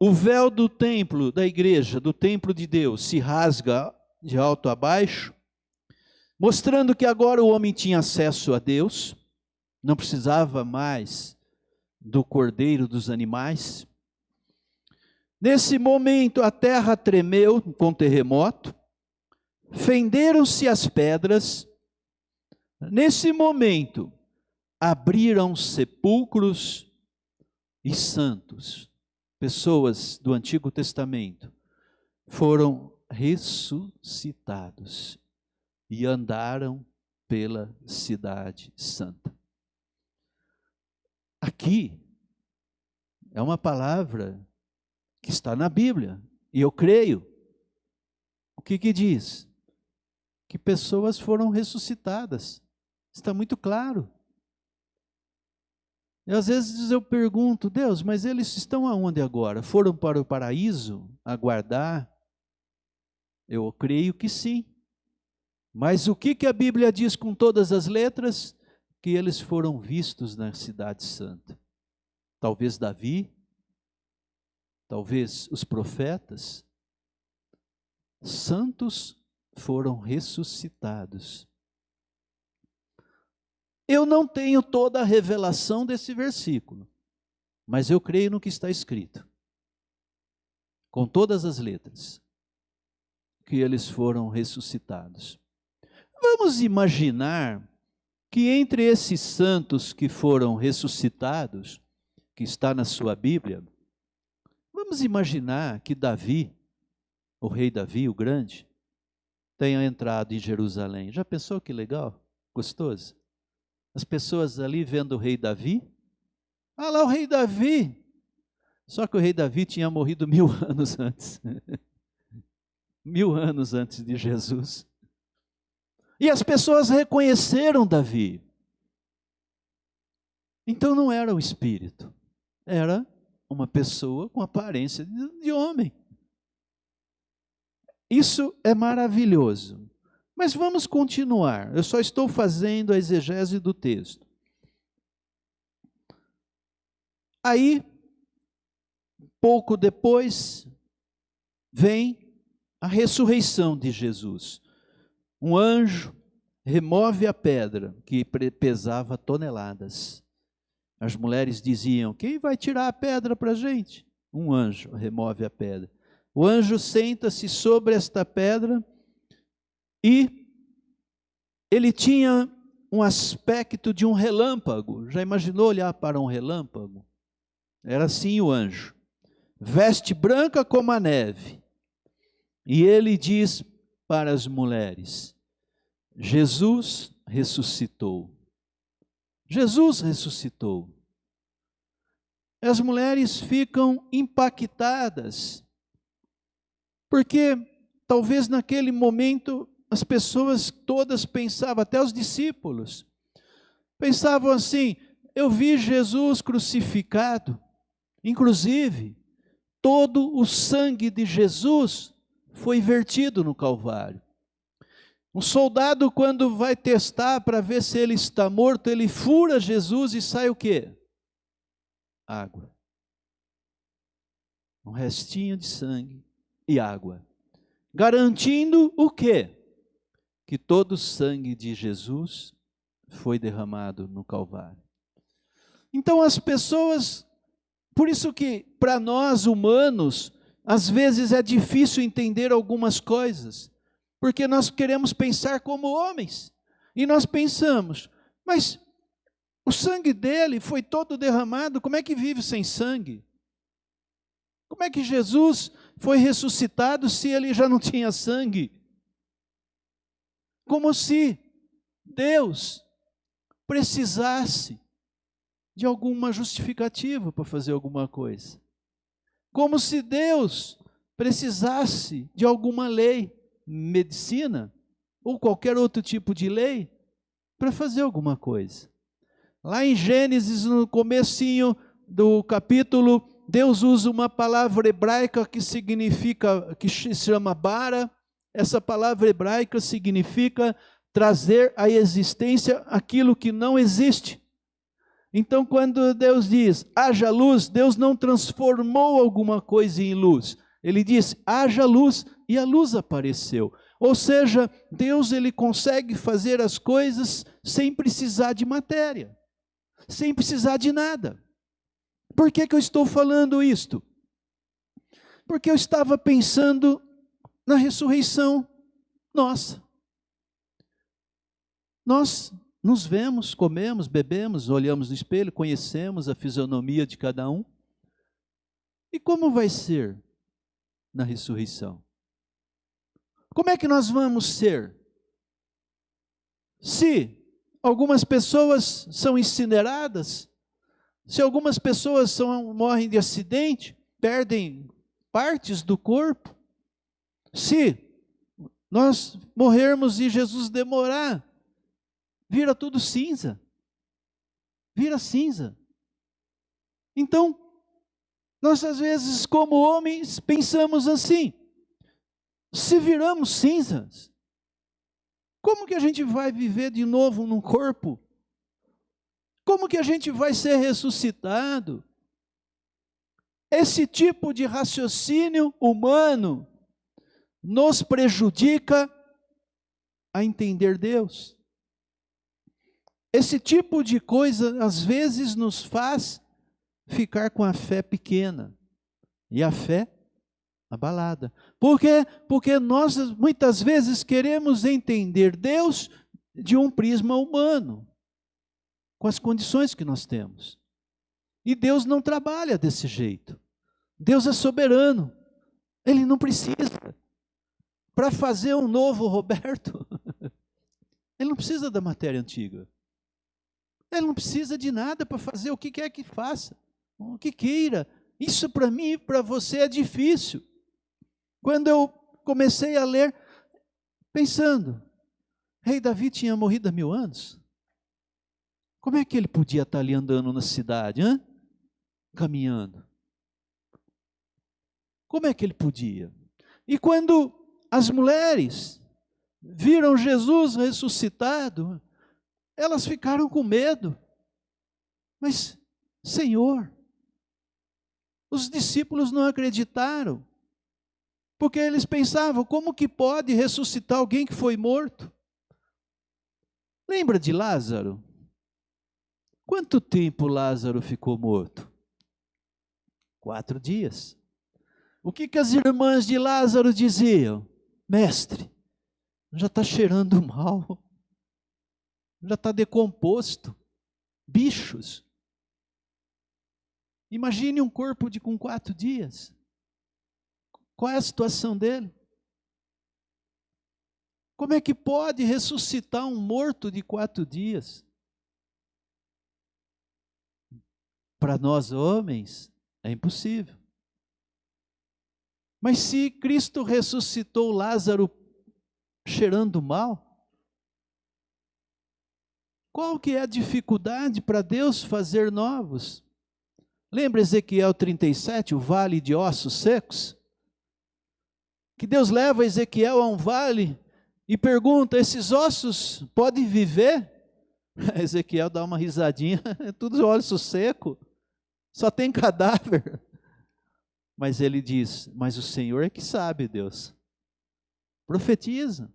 O véu do templo, da igreja, do templo de Deus, se rasga de alto a baixo, mostrando que agora o homem tinha acesso a Deus, não precisava mais do cordeiro dos animais. Nesse momento a terra tremeu com terremoto, fenderam-se as pedras. Nesse momento abriram sepulcros e santos, pessoas do Antigo Testamento, foram ressuscitados e andaram pela cidade santa. Aqui é uma palavra que está na Bíblia, e eu creio. O que diz? Que pessoas foram ressuscitadas. Está muito claro. E às vezes eu pergunto, Deus, mas eles estão aonde agora? Foram para o paraíso aguardar? Eu creio que sim. Mas o que a Bíblia diz com todas as letras? Que eles foram vistos na cidade santa. Talvez Davi, talvez os profetas, santos foram ressuscitados. Eu não tenho toda a revelação desse versículo, mas eu creio no que está escrito, com todas as letras, que eles foram ressuscitados. Vamos imaginar que entre esses santos que foram ressuscitados, que está na sua Bíblia, vamos imaginar que Davi, o rei Davi, o grande, tenha entrado em Jerusalém. Já pensou que legal? Gostoso? As pessoas ali vendo o rei Davi. Ah lá o rei Davi. Só que o rei Davi tinha morrido 1000 anos antes. 1000 anos antes de Jesus. E as pessoas reconheceram Davi. Então não era o espírito. Era uma pessoa com aparência de homem. Isso é maravilhoso. Mas vamos continuar. Eu só estou fazendo a exegese do texto. Aí, pouco depois, vem a ressurreição de Jesus. Um anjo remove a pedra que pesava toneladas. As mulheres diziam, quem vai tirar a pedra para a gente? Um anjo remove a pedra. O anjo senta-se sobre esta pedra e ele tinha um aspecto de um relâmpago. Já imaginou olhar para um relâmpago? Era assim o anjo. Veste branca como a neve. E ele diz para as mulheres, Jesus ressuscitou. Jesus ressuscitou. As mulheres ficam impactadas, porque talvez naquele momento as pessoas todas pensavam, até os discípulos, pensavam assim, eu vi Jesus crucificado, inclusive todo o sangue de Jesus foi vertido no Calvário. Um soldado, quando vai testar para ver se ele está morto, ele fura Jesus e sai o quê? Água. Um restinho de sangue e água. Garantindo o quê? Que todo o sangue de Jesus foi derramado no Calvário. Então as pessoas, por isso que para nós humanos, às vezes é difícil entender algumas coisas. Porque nós queremos pensar como homens. E nós pensamos, mas o sangue dele foi todo derramado, como é que vive sem sangue? Como é que Jesus foi ressuscitado se ele já não tinha sangue? Como se Deus precisasse de alguma justificativa para fazer alguma coisa. Como se Deus precisasse de alguma lei, medicina ou qualquer outro tipo de lei para fazer alguma coisa. Lá em Gênesis, no comecinho do capítulo, Deus usa uma palavra hebraica que significa, que se chama bara. Essa palavra hebraica significa trazer à existência aquilo que não existe. Então, quando Deus diz, haja luz, Deus não transformou alguma coisa em luz. Ele disse, haja luz, e a luz apareceu. Ou seja, Deus ele consegue fazer as coisas sem precisar de matéria, sem precisar de nada. Por que eu estou falando isto? Porque eu estava pensando na ressurreição nossa. Nós nos vemos, comemos, bebemos, olhamos no espelho, conhecemos a fisionomia de cada um. E como vai ser na ressurreição? Como é que nós vamos ser? Se algumas pessoas são incineradas, se algumas pessoas morrem de acidente, perdem partes do corpo, se nós morrermos e Jesus demorar, vira tudo cinza, vira cinza. Então, nós às vezes, como homens, pensamos assim: se viramos cinzas, como que a gente vai viver de novo num corpo? Como que a gente vai ser ressuscitado? Esse tipo de raciocínio humano nos prejudica a entender Deus. Esse tipo de coisa, às vezes, nos faz ficar com a fé pequena e a fé abalada. Por quê? Porque nós, muitas vezes, queremos entender Deus de um prisma humano, com as condições que nós temos. E Deus não trabalha desse jeito. Deus é soberano. Ele não precisa. Para fazer um novo Roberto, ele não precisa da matéria antiga. Ele não precisa de nada para fazer o que quer que faça, o que queira. Isso para mim e para você é difícil. Quando eu comecei a ler, pensando, rei Davi tinha morrido há 1000 anos. Como é que ele podia estar ali andando na cidade, hein? Caminhando? Como é que ele podia? E quando as mulheres viram Jesus ressuscitado, elas ficaram com medo. Mas, Senhor, os discípulos não acreditaram, porque eles pensavam, como que pode ressuscitar alguém que foi morto? Lembra de Lázaro? Quanto tempo Lázaro ficou morto? 4 dias. O que as irmãs de Lázaro diziam? Mestre, já está cheirando mal, já está decomposto, bichos. Imagine um corpo com 4 dias. Qual é a situação dele? Como é que pode ressuscitar um morto de 4 dias? Para nós homens, é impossível. Mas se Cristo ressuscitou Lázaro cheirando mal, qual que é a dificuldade para Deus fazer novos? Lembra Ezequiel 37, o vale de ossos secos? Que Deus leva Ezequiel a um vale e pergunta, esses ossos podem viver? Ezequiel dá uma risadinha, é tudo osso seco, só tem cadáver. Mas ele diz, mas o Senhor é que sabe, Deus. Profetiza.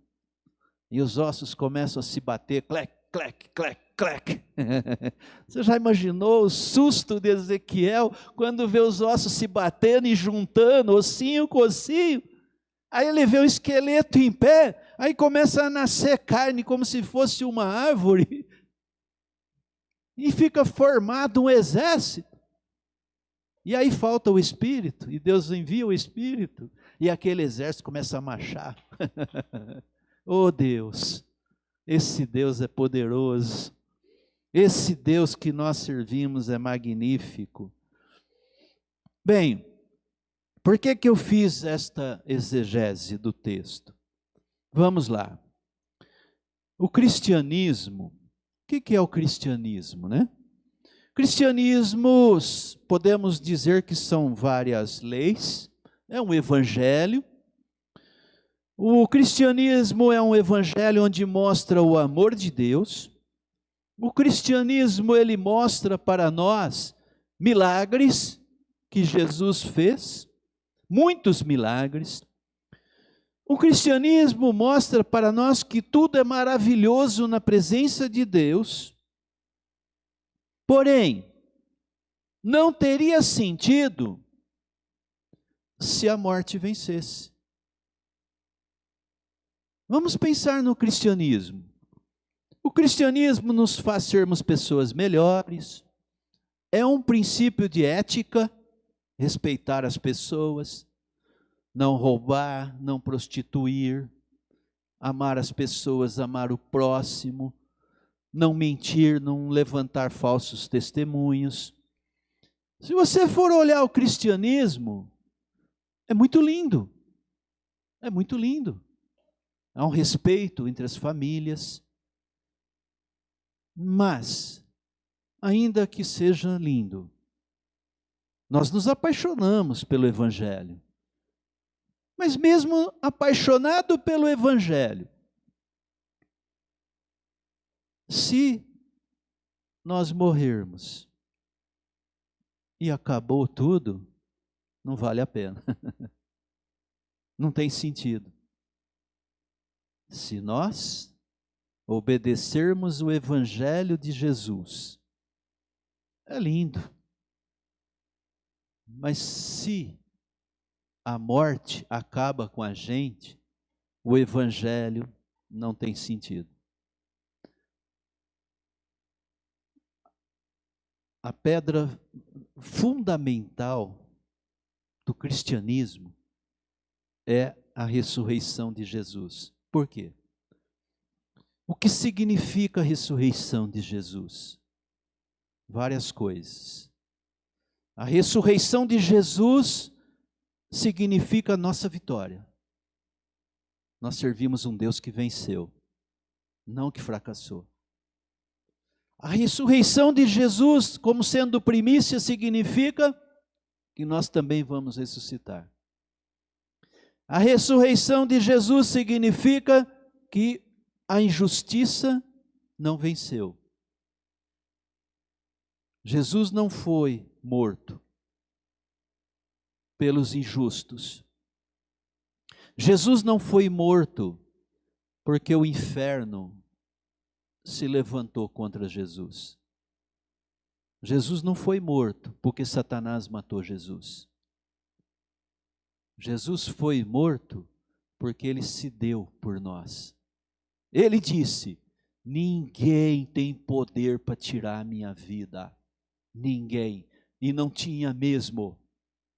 E os ossos começam a se bater, clec, clec, clec, clec. Você já imaginou o susto de Ezequiel quando vê os ossos se batendo e juntando, ossinho com ossinho? Aí ele vê o esqueleto em pé, aí começa a nascer carne como se fosse uma árvore. E fica formado um exército. E aí falta o Espírito, e Deus envia o Espírito, e aquele exército começa a marchar. Oh Deus, esse Deus é poderoso, esse Deus que nós servimos é magnífico. Bem, por que eu fiz esta exegese do texto? Vamos lá. O cristianismo, o que é o cristianismo, né? Cristianismo, podemos dizer que são várias leis, é um evangelho. O cristianismo é um evangelho onde mostra o amor de Deus. O cristianismo, ele mostra para nós milagres que Jesus fez, muitos milagres. O cristianismo mostra para nós que tudo é maravilhoso na presença de Deus. Porém, não teria sentido se a morte vencesse. Vamos pensar no cristianismo. O cristianismo nos faz sermos pessoas melhores, é um princípio de ética, respeitar as pessoas, não roubar, não prostituir, amar as pessoas, amar o próximo, não mentir, não levantar falsos testemunhos. Se você for olhar o cristianismo, é muito lindo. É muito lindo. Há um respeito entre as famílias. Mas, ainda que seja lindo, Nós nos apaixonamos pelo Evangelho. Mas mesmo apaixonado pelo Evangelho, se nós morrermos e acabou tudo, não vale a pena. Não tem sentido. Se nós obedecermos o Evangelho de Jesus, é lindo. Mas se a morte acaba com a gente, o Evangelho não tem sentido. A pedra fundamental do cristianismo é a ressurreição de Jesus. Por quê? O que significa a ressurreição de Jesus? Várias coisas. A ressurreição de Jesus significa a nossa vitória. Nós servimos um Deus que venceu, não que fracassou. A ressurreição de Jesus, como sendo primícia, significa que nós também vamos ressuscitar. A ressurreição de Jesus significa que a injustiça não venceu. Jesus não foi morto pelos injustos. Jesus não foi morto porque o inferno se levantou contra Jesus. Jesus não foi morto porque Satanás matou Jesus. Jesus foi morto porque ele se deu por nós. Ele disse: ninguém tem poder para tirar a minha vida. Ninguém. E não tinha mesmo,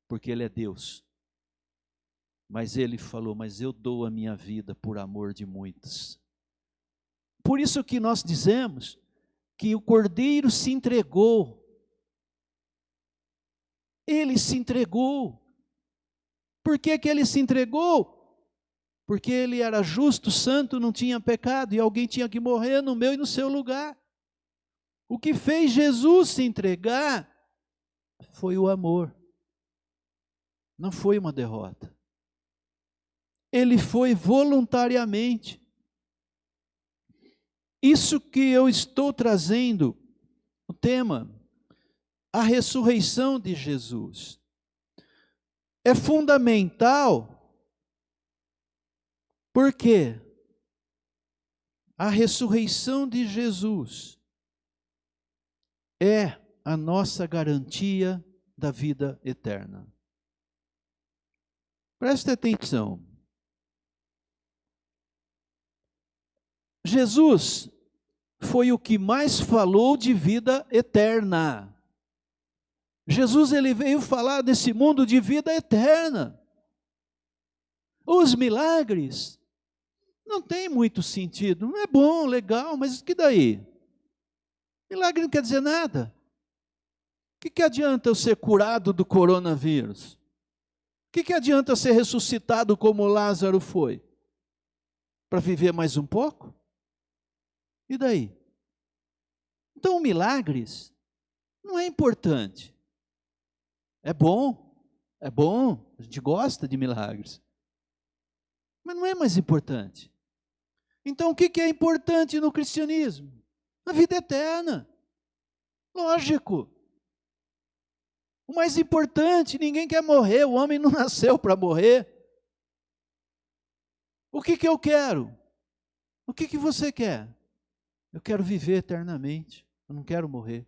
porque ele é Deus. Mas ele falou: mas eu dou a minha vida por amor de muitos. Por isso que nós dizemos que o Cordeiro se entregou. Ele se entregou. Por que que ele se entregou? Porque ele era justo, santo, não tinha pecado, e alguém tinha que morrer no meu e no seu lugar. O que fez Jesus se entregar foi o amor. Não foi uma derrota. Ele foi voluntariamente. Isso que eu estou trazendo, o tema, a ressurreição de Jesus, é fundamental, porque a ressurreição de Jesus é a nossa garantia da vida eterna. Preste atenção. Jesus foi o que mais falou de vida eterna. Jesus, ele veio falar desse mundo de vida eterna. Os milagres não tem muito sentido. Não é bom, legal, mas que daí? Milagre não quer dizer nada. O que adianta eu ser curado do coronavírus? O que adianta eu ser ressuscitado como Lázaro foi? Para viver mais um pouco? E daí? Então, milagres não é importante. É bom, a gente gosta de milagres. Mas não é mais importante. Então, o que é importante no cristianismo? A vida eterna. Lógico. O mais importante, ninguém quer morrer, o homem não nasceu para morrer. O que eu quero? O que você quer? Eu quero viver eternamente, eu não quero morrer.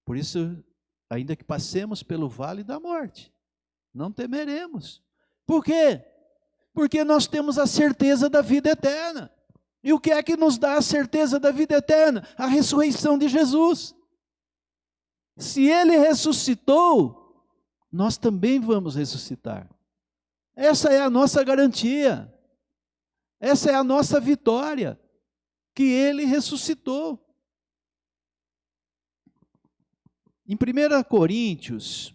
Por isso, ainda que passemos pelo vale da morte, não temeremos. Por quê? Porque nós temos a certeza da vida eterna. E o que é que nos dá a certeza da vida eterna? A ressurreição de Jesus. Se ele ressuscitou, nós também vamos ressuscitar. Essa é a nossa garantia. Essa é a nossa vitória. Que ele ressuscitou. Em 1 Coríntios,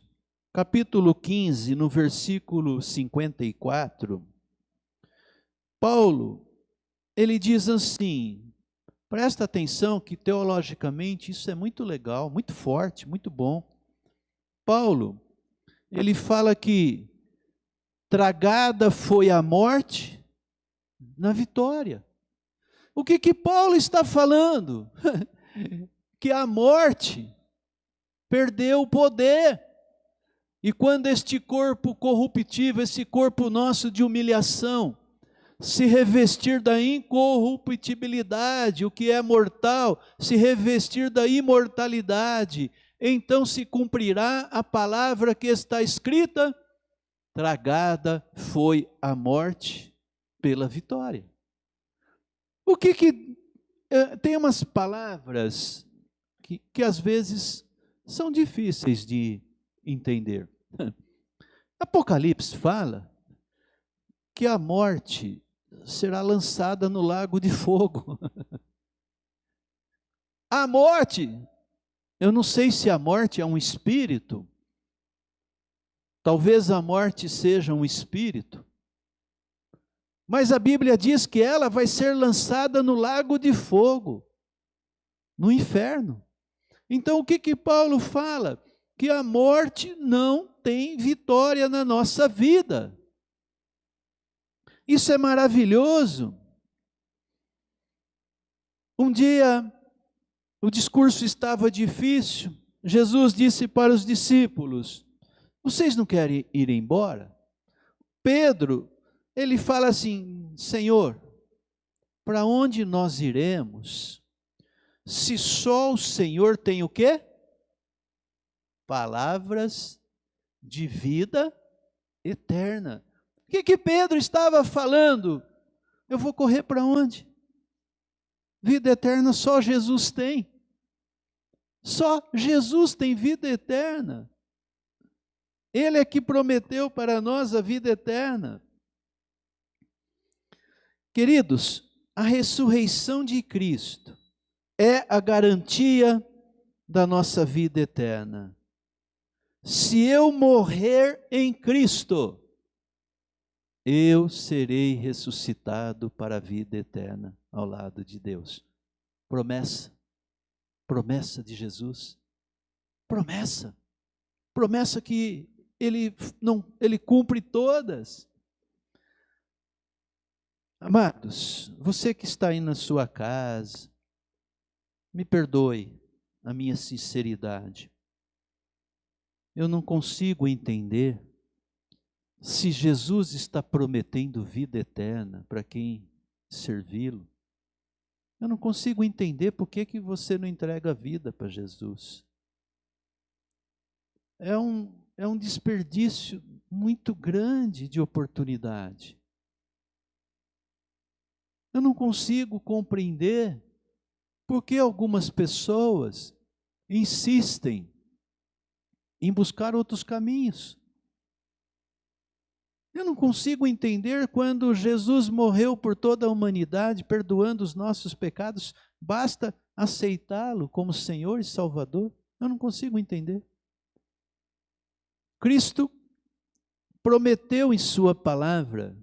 capítulo 15, no versículo 54, Paulo, ele diz assim, presta atenção que teologicamente isso é muito legal, muito forte, muito bom. Paulo, ele fala que tragada foi a morte na vitória. O que Paulo está falando? Que a morte perdeu o poder. E quando este corpo corruptível, esse corpo nosso de humilhação, se revestir da incorruptibilidade, o que é mortal, se revestir da imortalidade, então se cumprirá a palavra que está escrita: tragada foi a morte pela vitória. Tem umas palavras que às vezes são difíceis de entender. Apocalipse fala que a morte será lançada no lago de fogo. A morte, eu não sei se a morte é um espírito, talvez a morte seja um espírito, mas a Bíblia diz que ela vai ser lançada no lago de fogo, no inferno. Então o que Paulo fala? Que a morte não tem vitória na nossa vida. Isso é maravilhoso. Um dia, o discurso estava difícil, Jesus disse para os discípulos: vocês não querem ir embora? Pedro, ele fala assim: Senhor, para onde nós iremos, se só o Senhor tem o quê? Palavras de vida eterna. O que Pedro estava falando? Eu vou correr para onde? Vida eterna só Jesus tem. Só Jesus tem vida eterna. Ele é que prometeu para nós a vida eterna. Queridos, a ressurreição de Cristo é a garantia da nossa vida eterna. Se eu morrer em Cristo, eu serei ressuscitado para a vida eterna ao lado de Deus. Promessa de Jesus. Promessa que ele cumpre todas. Amados, você que está aí na sua casa, me perdoe a minha sinceridade. Eu não consigo entender se Jesus está prometendo vida eterna para quem servi-lo. Eu não consigo entender por que você não entrega a vida para Jesus. É um desperdício muito grande de oportunidade. Eu não consigo compreender por que algumas pessoas insistem em buscar outros caminhos. Eu não consigo entender quando Jesus morreu por toda a humanidade, perdoando os nossos pecados, basta aceitá-lo como Senhor e Salvador. Eu não consigo entender. Cristo prometeu em sua palavra.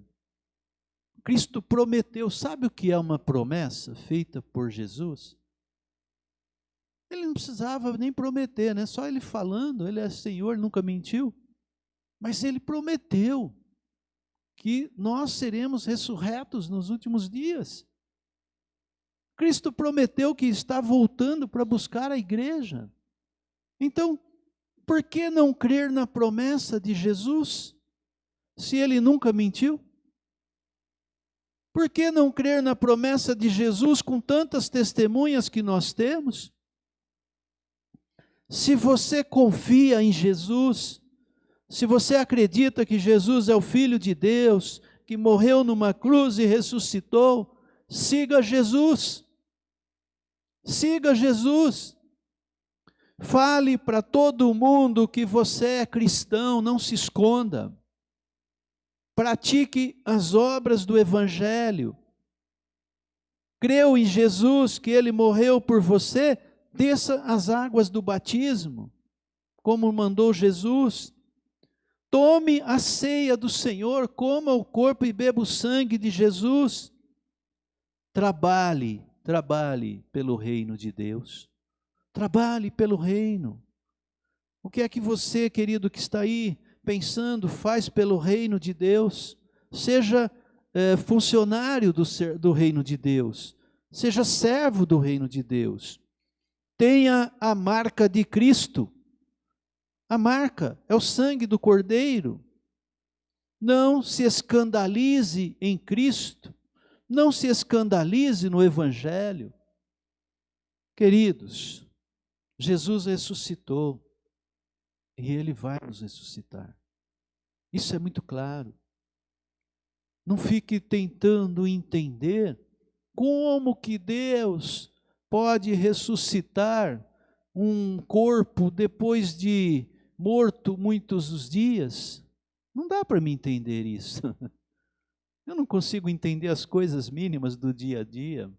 Cristo prometeu, sabe o que é uma promessa feita por Jesus? Ele não precisava nem prometer, né? Só ele falando, ele é Senhor, nunca mentiu. Mas ele prometeu que nós seremos ressurretos nos últimos dias. Cristo prometeu que está voltando para buscar a igreja. Então, por que não crer na promessa de Jesus, se ele nunca mentiu? Por que não crer na promessa de Jesus com tantas testemunhas que nós temos? Se você confia em Jesus, se você acredita que Jesus é o Filho de Deus, que morreu numa cruz e ressuscitou, siga Jesus. Siga Jesus. Fale para todo mundo que você é cristão, não se esconda. Pratique as obras do Evangelho. Creu em Jesus, que Ele morreu por você, desça as águas do batismo, como mandou Jesus. Tome a ceia do Senhor, coma o corpo e beba o sangue de Jesus. Trabalhe pelo reino de Deus. Trabalhe pelo reino. O que é que você, querido, que está aí pensando, faz pelo reino de Deus? Seja funcionário do reino de Deus. Seja servo do reino de Deus. Tenha a marca de Cristo. A marca é o sangue do Cordeiro. Não se escandalize em Cristo. Não se escandalize no Evangelho. Queridos, Jesus ressuscitou e Ele vai nos ressuscitar. Isso é muito claro. Não fique tentando entender como que Deus pode ressuscitar um corpo depois de morto muitos os dias. Não dá para mim entender isso. Eu não consigo entender as coisas mínimas do dia a dia.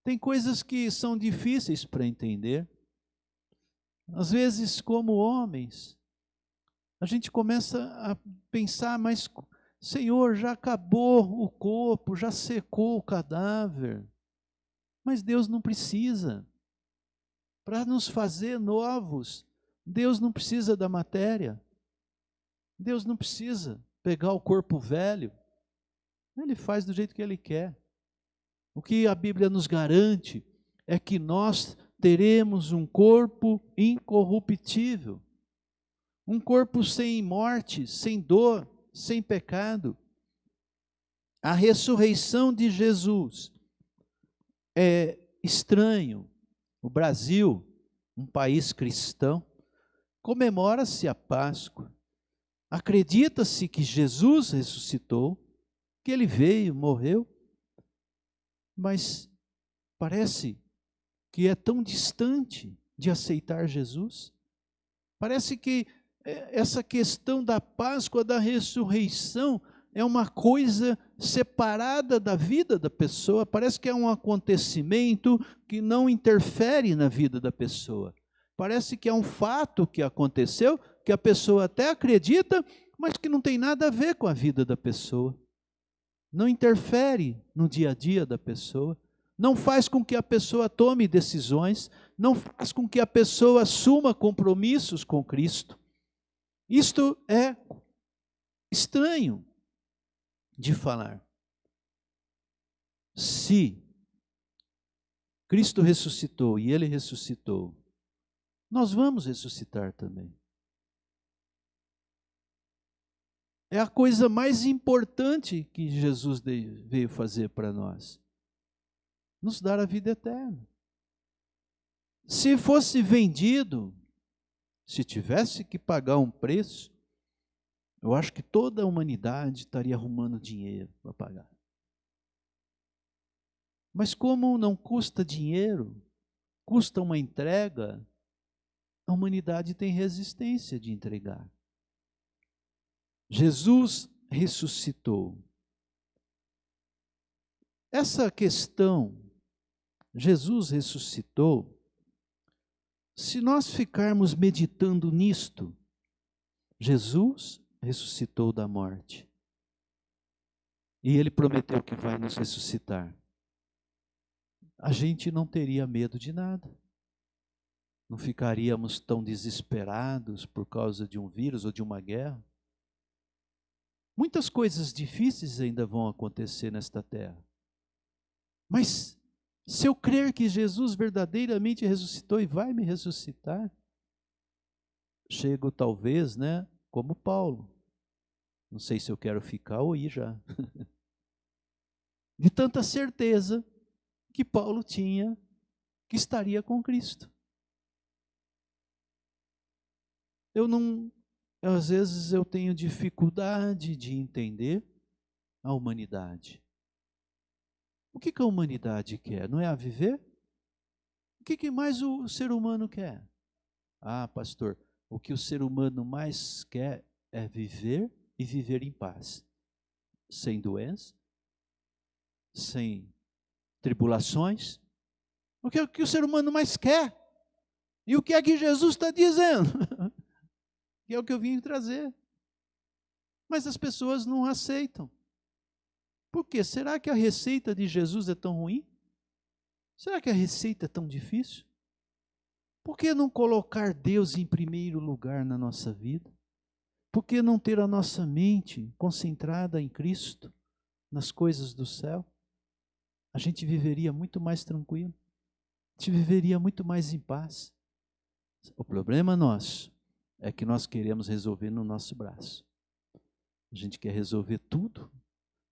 Tem coisas que são difíceis para entender. Às vezes, como homens, a gente começa a pensar, mas Senhor, já acabou o corpo, já secou o cadáver. Mas Deus não precisa. Para nos fazer novos, Deus não precisa da matéria. Deus não precisa pegar o corpo velho. Ele faz do jeito que Ele quer. O que a Bíblia nos garante é que nós teremos um corpo incorruptível. Um corpo sem morte, sem dor, sem pecado. A ressurreição de Jesus é estranho. O Brasil, um país cristão, comemora-se a Páscoa. Acredita-se que Jesus ressuscitou, que Ele veio, morreu, mas parece que é tão distante de aceitar Jesus. Parece que essa questão da Páscoa, da ressurreição, é uma coisa separada da vida da pessoa. Parece que é um acontecimento que não interfere na vida da pessoa. Parece que é um fato que aconteceu, que a pessoa até acredita, mas que não tem nada a ver com a vida da pessoa. Não interfere no dia a dia da pessoa. Não faz com que a pessoa tome decisões. Não faz com que a pessoa assuma compromissos com Cristo. Isto é estranho de falar. Se Cristo ressuscitou e Ele ressuscitou, nós vamos ressuscitar também. É a coisa mais importante que Jesus veio fazer para nós. Nos dar a vida eterna. Se fosse vendido, se tivesse que pagar um preço, eu acho que toda a humanidade estaria arrumando dinheiro para pagar. Mas como não custa dinheiro, custa uma entrega, a humanidade tem resistência de entregar. Jesus ressuscitou. Essa questão, Jesus ressuscitou, se nós ficarmos meditando nisto, Jesus ressuscitou da morte. E Ele prometeu que vai nos ressuscitar. A gente não teria medo de nada. Não ficaríamos tão desesperados por causa de um vírus ou de uma guerra. Muitas coisas difíceis ainda vão acontecer nesta terra. Mas se eu crer que Jesus verdadeiramente ressuscitou e vai me ressuscitar, chego talvez, como Paulo. Não sei se eu quero ficar ou ir já. De tanta certeza que Paulo tinha que estaria com Cristo. Às vezes eu tenho dificuldade de entender a humanidade. O que a humanidade quer? Não é a viver? O que mais o ser humano quer? Ah, pastor, o que o ser humano mais quer é viver e viver em paz. Sem doença, sem tribulações. O que o ser humano mais quer? E o que é que Jesus está dizendo? Que é o que eu vim trazer. Mas as pessoas não aceitam. Por quê? Será que a receita de Jesus é tão ruim? Será que a receita é tão difícil? Por que não colocar Deus em primeiro lugar na nossa vida? Por que não ter a nossa mente concentrada em Cristo, nas coisas do céu? A gente viveria muito mais tranquilo, a gente viveria muito mais em paz. O problema nosso é que nós queremos resolver no nosso braço. A gente quer resolver tudo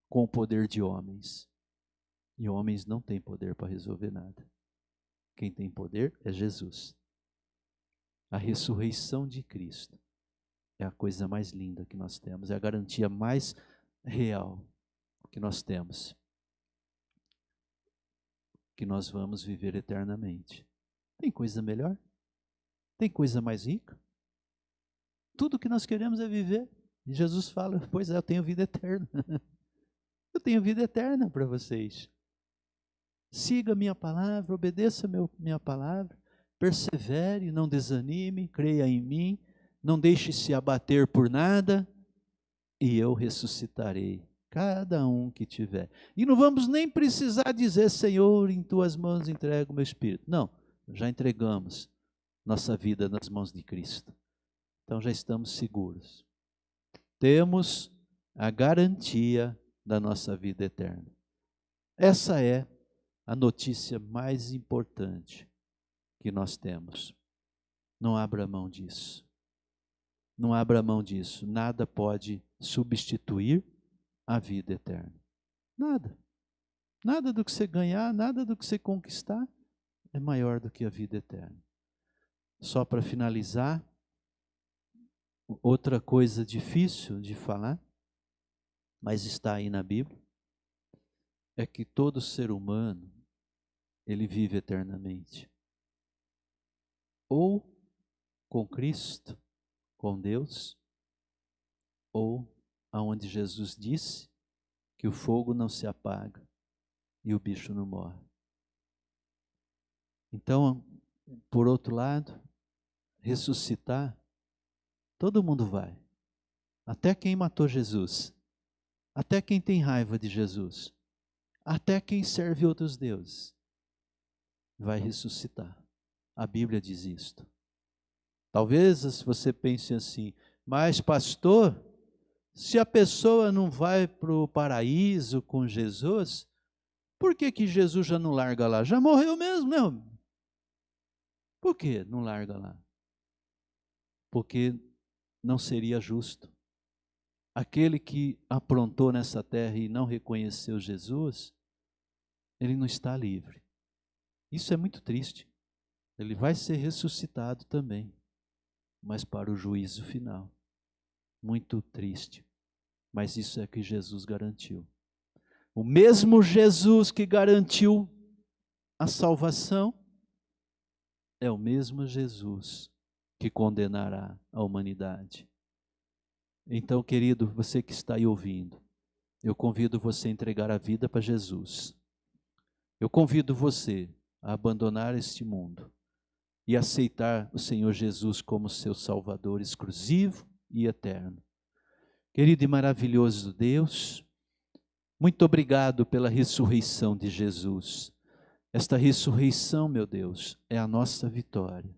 com o poder de homens. E homens não têm poder para resolver nada. Quem tem poder é Jesus. A ressurreição de Cristo é a coisa mais linda que nós temos, é a garantia mais real que nós temos, que nós vamos viver eternamente. Tem coisa melhor? Tem coisa mais rica? Tudo que nós queremos é viver. E Jesus fala, pois é, eu tenho vida eterna. Eu tenho vida eterna para vocês. Siga minha palavra, obedeça minha palavra, persevere, não desanime, creia em mim, não deixe se abater por nada, e eu ressuscitarei cada um que tiver. E não vamos nem precisar dizer, Senhor, em tuas mãos entrego o meu espírito. Não, já entregamos nossa vida nas mãos de Cristo. Então já estamos seguros. Temos a garantia da nossa vida eterna. Essa é a notícia mais importante que nós temos. Não abra mão disso. Não abra mão disso. Nada pode substituir a vida eterna. Nada. Nada do que você ganhar, nada do que você conquistar é maior do que a vida eterna. Só para finalizar, outra coisa difícil de falar, mas está aí na Bíblia, é que todo ser humano, ele vive eternamente. Ou com Cristo, com Deus, ou aonde Jesus disse que o fogo não se apaga e o bicho não morre. Então, por outro lado, ressuscitar, todo mundo vai. Até quem matou Jesus, até quem tem raiva de Jesus, até quem serve outros deuses, vai ressuscitar. A Bíblia diz isto. Talvez você pense assim, mas pastor, se a pessoa não vai para o paraíso com Jesus, por que Jesus já não larga lá? Já morreu mesmo, não? Por que não larga lá? Porque não seria justo. Aquele que aprontou nessa terra e não reconheceu Jesus, ele não está livre. Isso é muito triste. Ele vai ser ressuscitado também, mas para o juízo final. Muito triste. Mas isso é que Jesus garantiu. O mesmo Jesus que garantiu a salvação, é o mesmo Jesus que condenará a humanidade. Então, querido, você que está aí ouvindo, eu convido você a entregar a vida para Jesus. Eu convido você a abandonar este mundo e aceitar o Senhor Jesus como seu Salvador exclusivo e eterno. Querido e maravilhoso Deus, muito obrigado pela ressurreição de Jesus. Esta ressurreição, meu Deus, é a nossa vitória.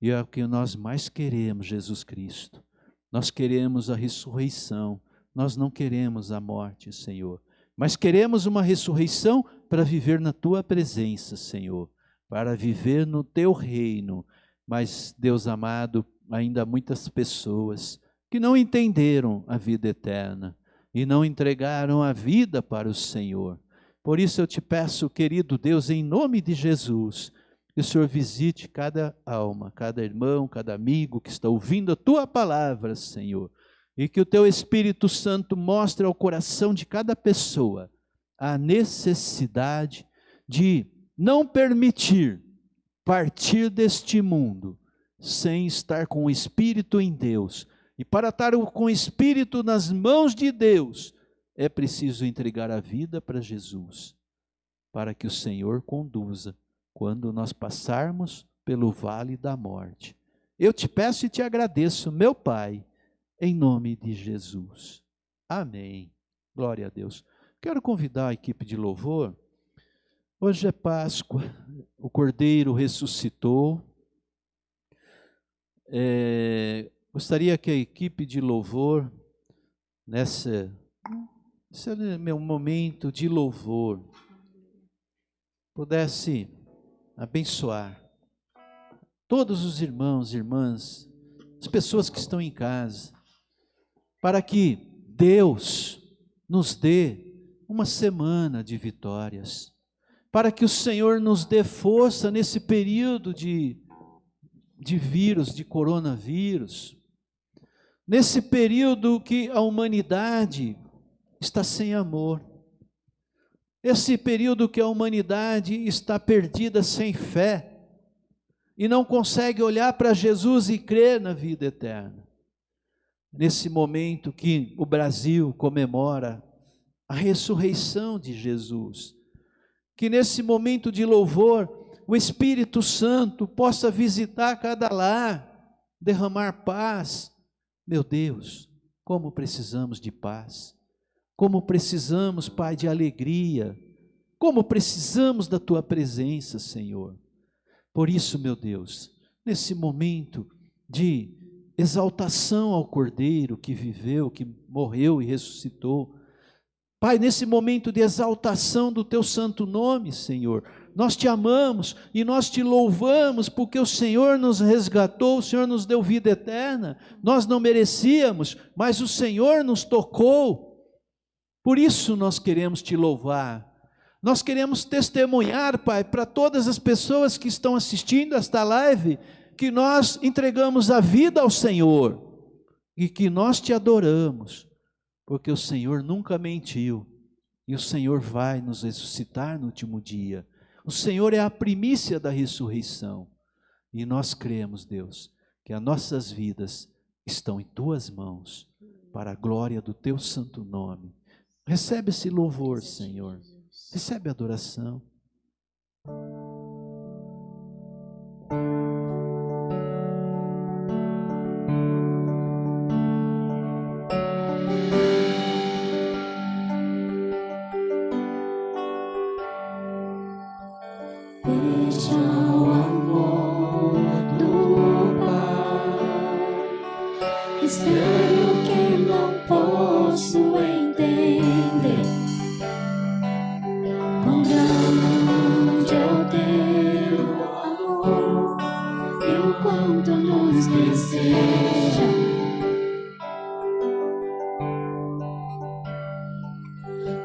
E é o que nós mais queremos, Jesus Cristo. Nós queremos a ressurreição, nós não queremos a morte, Senhor. Mas queremos uma ressurreição para viver na Tua presença, Senhor. Para viver no Teu reino. Mas, Deus amado, ainda há muitas pessoas que não entenderam a vida eterna e não entregaram a vida para o Senhor. Por isso eu te peço, querido Deus, em nome de Jesus, que o Senhor visite cada alma, cada irmão, cada amigo que está ouvindo a Tua palavra, Senhor, e que o Teu Espírito Santo mostre ao coração de cada pessoa a necessidade de não permitir partir deste mundo sem estar com o Espírito em Deus. E para estar com o Espírito nas mãos de Deus, é preciso entregar a vida para Jesus, para que o Senhor conduza quando nós passarmos pelo vale da morte. Eu te peço e te agradeço, meu Pai, em nome de Jesus. Amém. Glória a Deus. Quero convidar a equipe de louvor. Hoje é Páscoa, o Cordeiro ressuscitou, Gostaria que a equipe de louvor, nesse meu momento de louvor, pudesse abençoar todos os irmãos e irmãs, as pessoas que estão em casa, para que Deus nos dê uma semana de vitórias, para que o Senhor nos dê força nesse período de vírus, de coronavírus, nesse período que a humanidade está sem amor, esse período que a humanidade está perdida sem fé, e não consegue olhar para Jesus e crer na vida eterna. Nesse momento que o Brasil comemora a ressurreição de Jesus, que nesse momento de louvor, o Espírito Santo possa visitar cada lar, derramar paz. Meu Deus, como precisamos de paz, como precisamos, Pai, de alegria, como precisamos da Tua presença, Senhor. Por isso, meu Deus, nesse momento de exaltação ao Cordeiro que viveu, que morreu e ressuscitou, Pai, nesse momento de exaltação do Teu santo nome, Senhor, nós Te amamos e nós Te louvamos, porque o Senhor nos resgatou, o Senhor nos deu vida eterna, nós não merecíamos, mas o Senhor nos tocou, por isso nós queremos Te louvar, nós queremos testemunhar, Pai, para todas as pessoas que estão assistindo esta live, que nós entregamos a vida ao Senhor, e que nós Te adoramos, porque o Senhor nunca mentiu, e o Senhor vai nos ressuscitar no último dia. O Senhor é a primícia da ressurreição, e nós cremos, Deus, que as nossas vidas estão em Tuas mãos, para a glória do Teu santo nome. Recebe esse louvor, Senhor, recebe a adoração.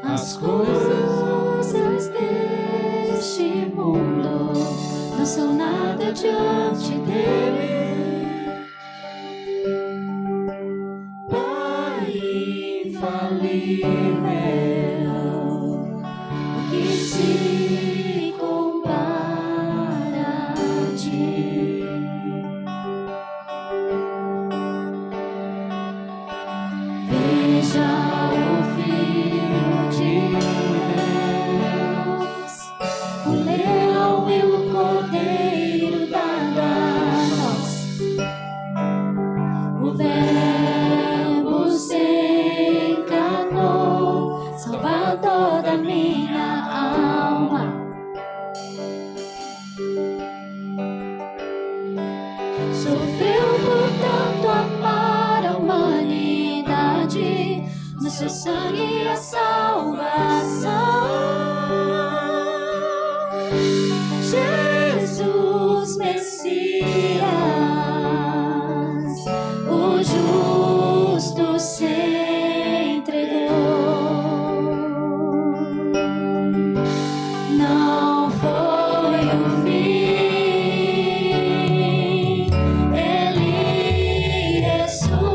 As coisas deste mundo não são nada diante dele. Pai infalível, o que se compara a ti? Veja seu sangue a salvação. Jesus Messias, o justo se entregou. Não foi o fim, ele ressuscitou.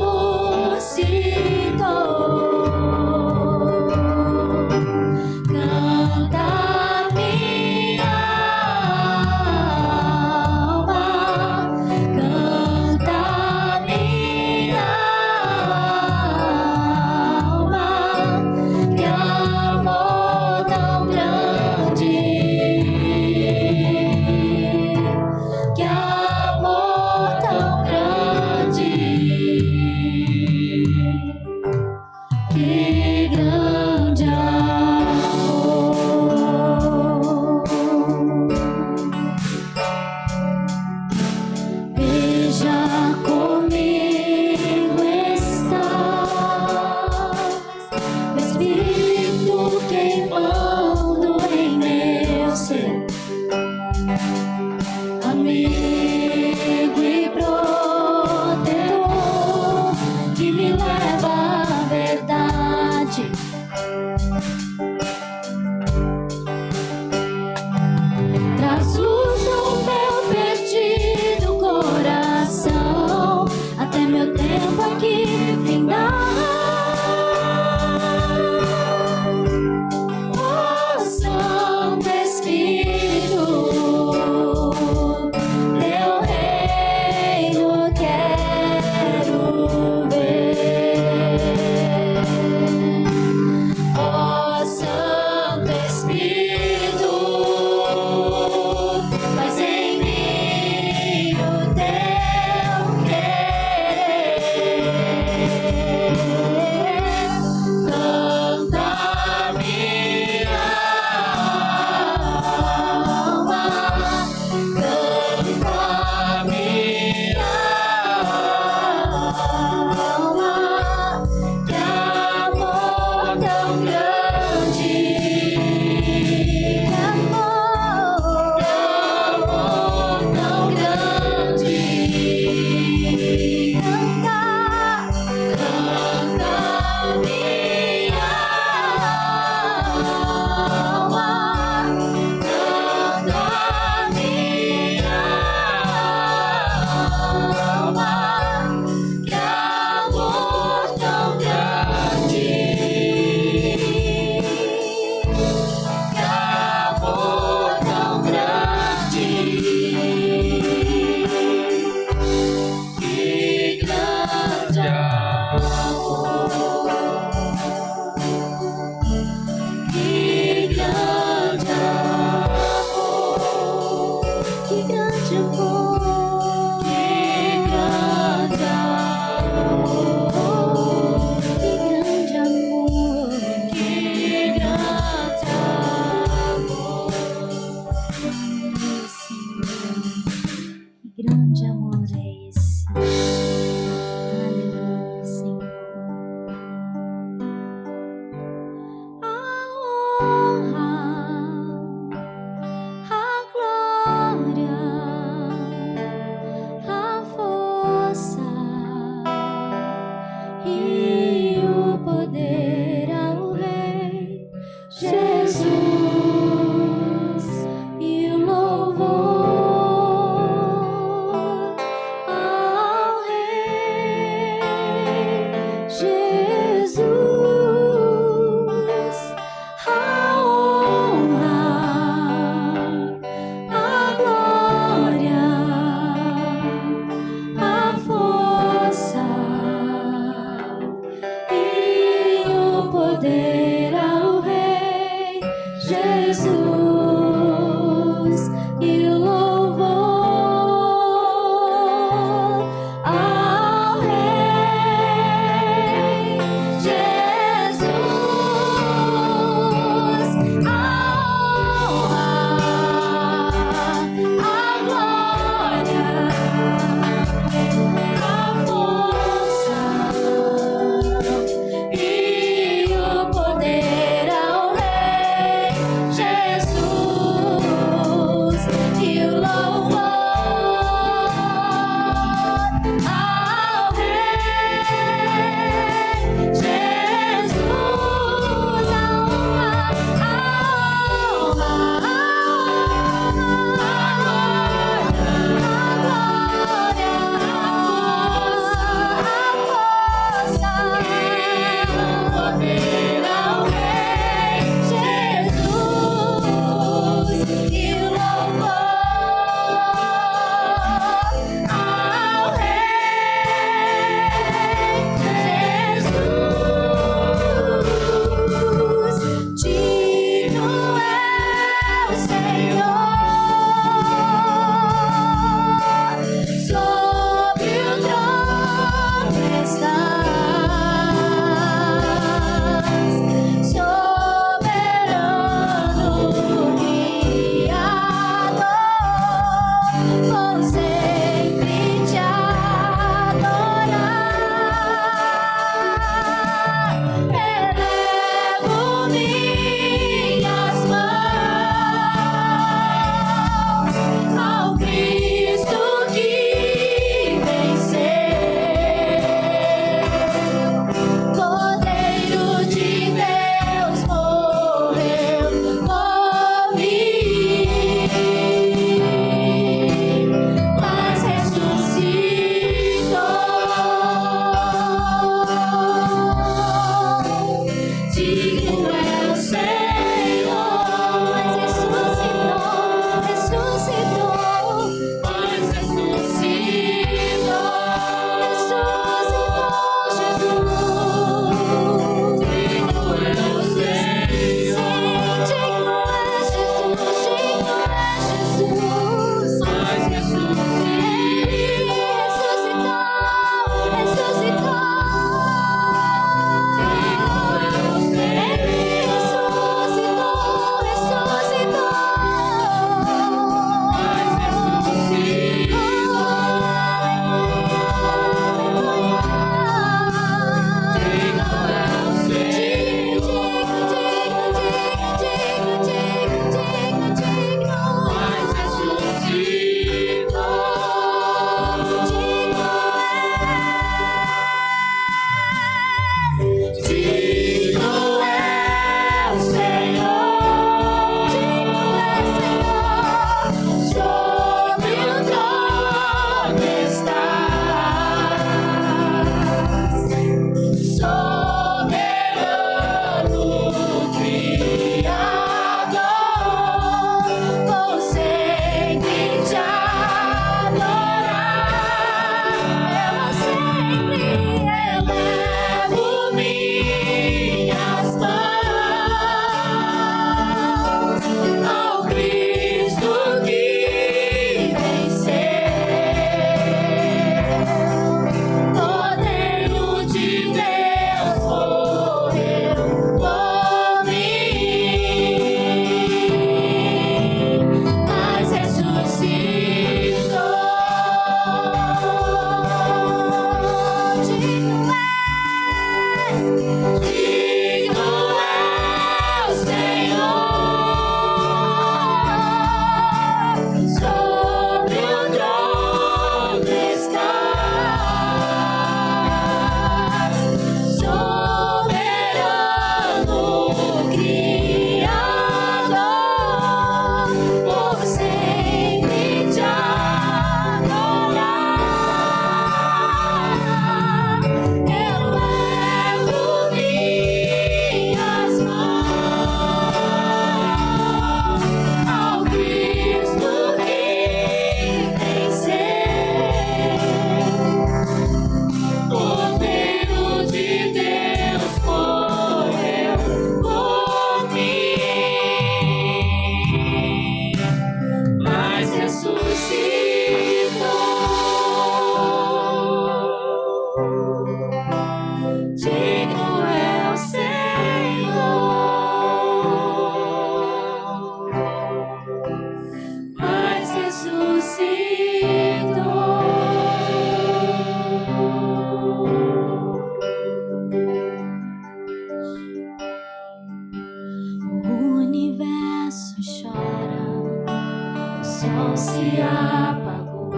sol se apagou,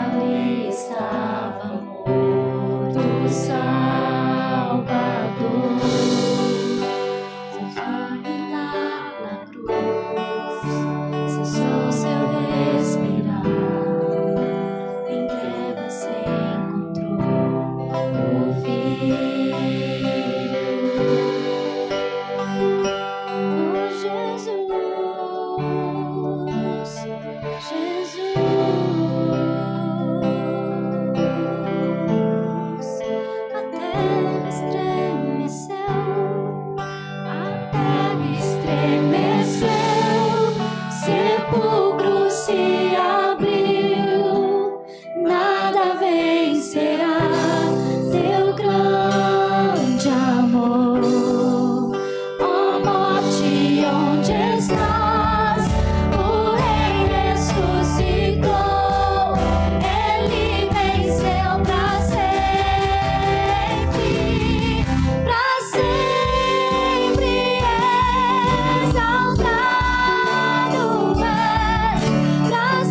ali estava morto o Salvador. Na cruz, cessou seu respirar, em trevas se encontrou o Filho. Oh Jesus, Jesus, a terra estremeceu. A terra estremeceu, sepulcro se abriu, nada vencerá teu grande amor. Ó morte, onde estás? O Rei ressuscitou, ele venceu para sempre, para sempre. Exaltado és, para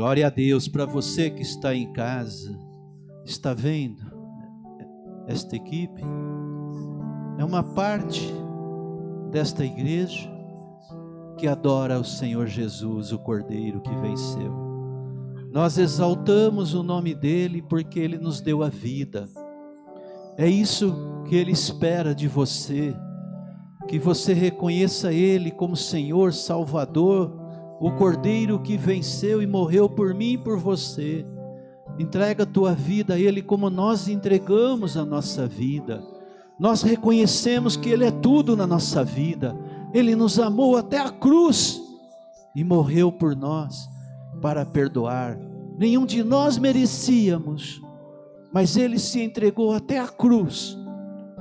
Glória a Deus. Para você que está em casa, está vendo esta equipe? É uma parte desta igreja que adora o Senhor Jesus, o Cordeiro que venceu. Nós exaltamos o nome dele porque ele nos deu a vida. É isso que ele espera de você, que você reconheça ele como Senhor, Salvador, o Cordeiro que venceu e morreu por mim e por você. Entrega a tua vida a ele como nós entregamos a nossa vida. Nós reconhecemos que ele é tudo na nossa vida. Ele nos amou até a cruz e morreu por nós para perdoar. Nenhum de nós merecíamos, mas ele se entregou até a cruz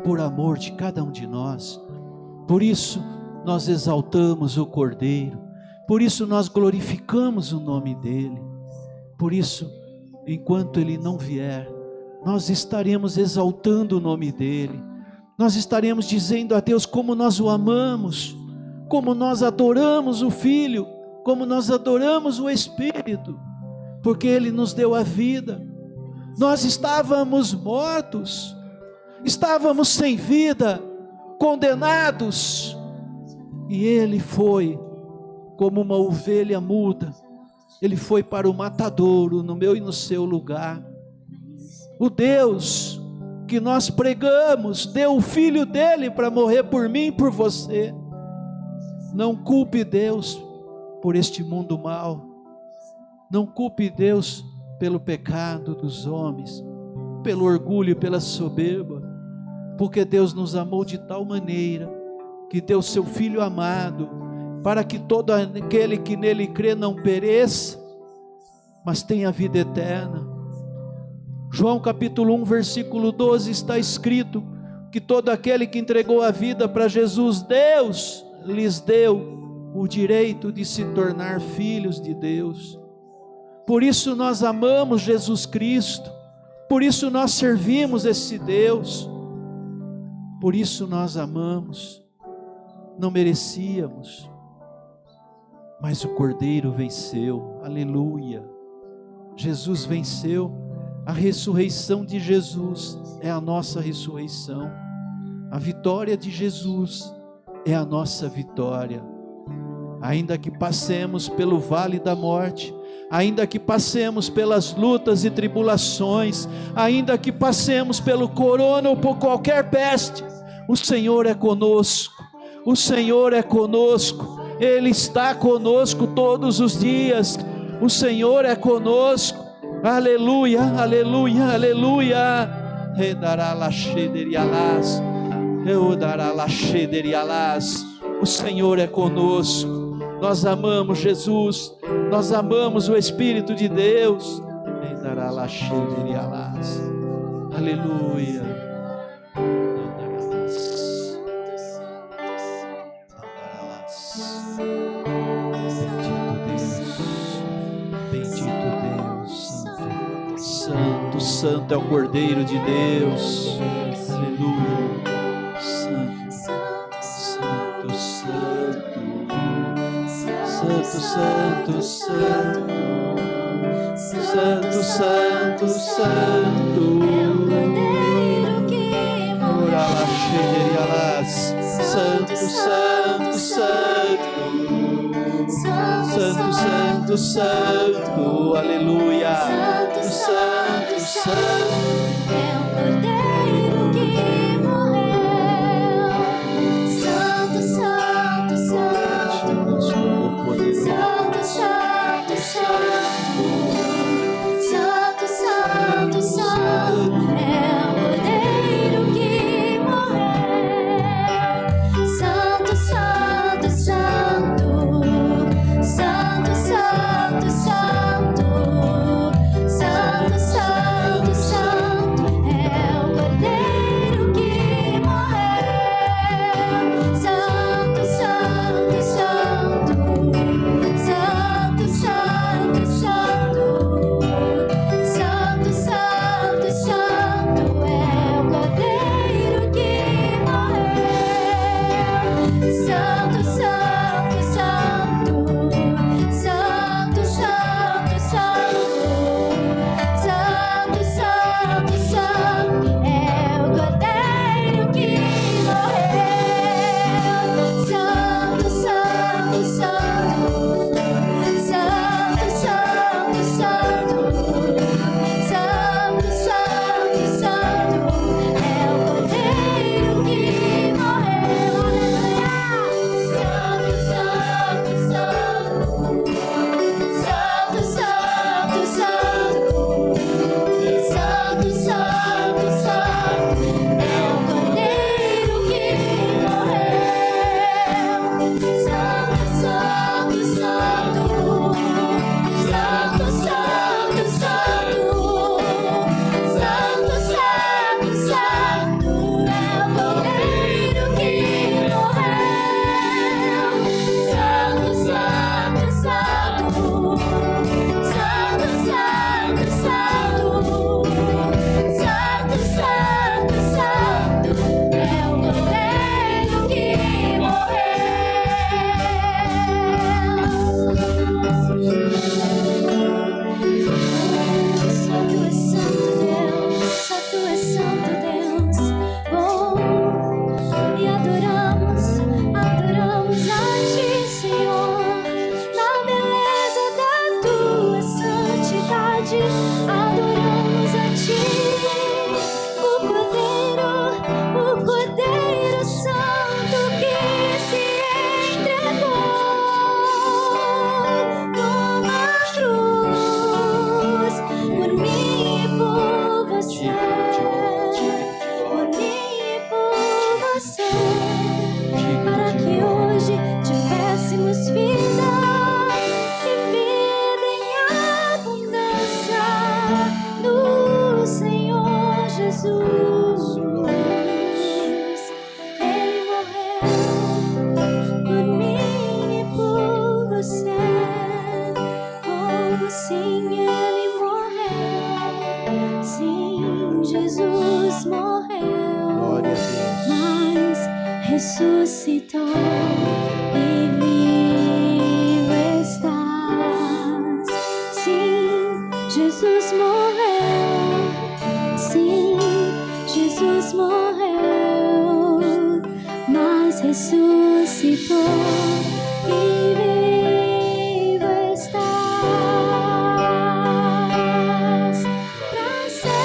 por amor de cada um de nós. Por isso nós exaltamos o Cordeiro, por isso nós glorificamos o nome dele. Por isso, enquanto ele não vier, nós estaremos exaltando o nome dele. Nós estaremos dizendo a Deus como nós o amamos, como nós adoramos o Filho, como nós adoramos o Espírito, porque ele nos deu a vida. Nós estávamos mortos, estávamos sem vida, condenados, e ele foi como uma ovelha muda. Ele foi para o matadouro, no meu e no seu lugar. O Deus que nós pregamos deu o Filho dele para morrer por mim e por você. Não culpe Deus por este mundo mau. Não culpe Deus pelo pecado dos homens, pelo orgulho e pela soberba, porque Deus nos amou de tal maneira que deu seu Filho amado, para que todo aquele que nele crê não pereça, mas tenha vida eterna. João capítulo 1, versículo 12 está escrito que todo aquele que entregou a vida para Jesus, Deus lhes deu o direito de se tornar filhos de Deus. Por isso nós amamos Jesus Cristo, por isso nós servimos esse Deus, por isso nós amamos. Não merecíamos, mas o Cordeiro venceu, aleluia. Jesus venceu, a ressurreição de Jesus é a nossa ressurreição, a vitória de Jesus é a nossa vitória. Ainda que passemos pelo vale da morte, ainda que passemos pelas lutas e tribulações, ainda que passemos pelo corona ou por qualquer peste, o Senhor é conosco, o Senhor é conosco, Ele está conosco todos os dias, o Senhor é conosco, aleluia, aleluia, aleluia. O Senhor é conosco, nós amamos Jesus, nós amamos o Espírito de Deus, aleluia. Santo é o Cordeiro de Deus, aleluia. Santo, santo, santo, santo, santo, santo, santo, santo, orala xerialas, santo, santo, santo, santo, santo, santo, aleluia. Santo, santo, é o Cordeiro que morreu. Santo, santo, santo, santo, santo, santo, santo, santo, é o Cordeiro que morreu. Santo, santo, santo, santo, santo, santo, santo, santo, Jesus morreu, Glória a Deus. mas ressuscitou e vivo estás. Sim, Jesus morreu. Sim, Jesus morreu, mas ressuscitou e vivo estás. Pra sempre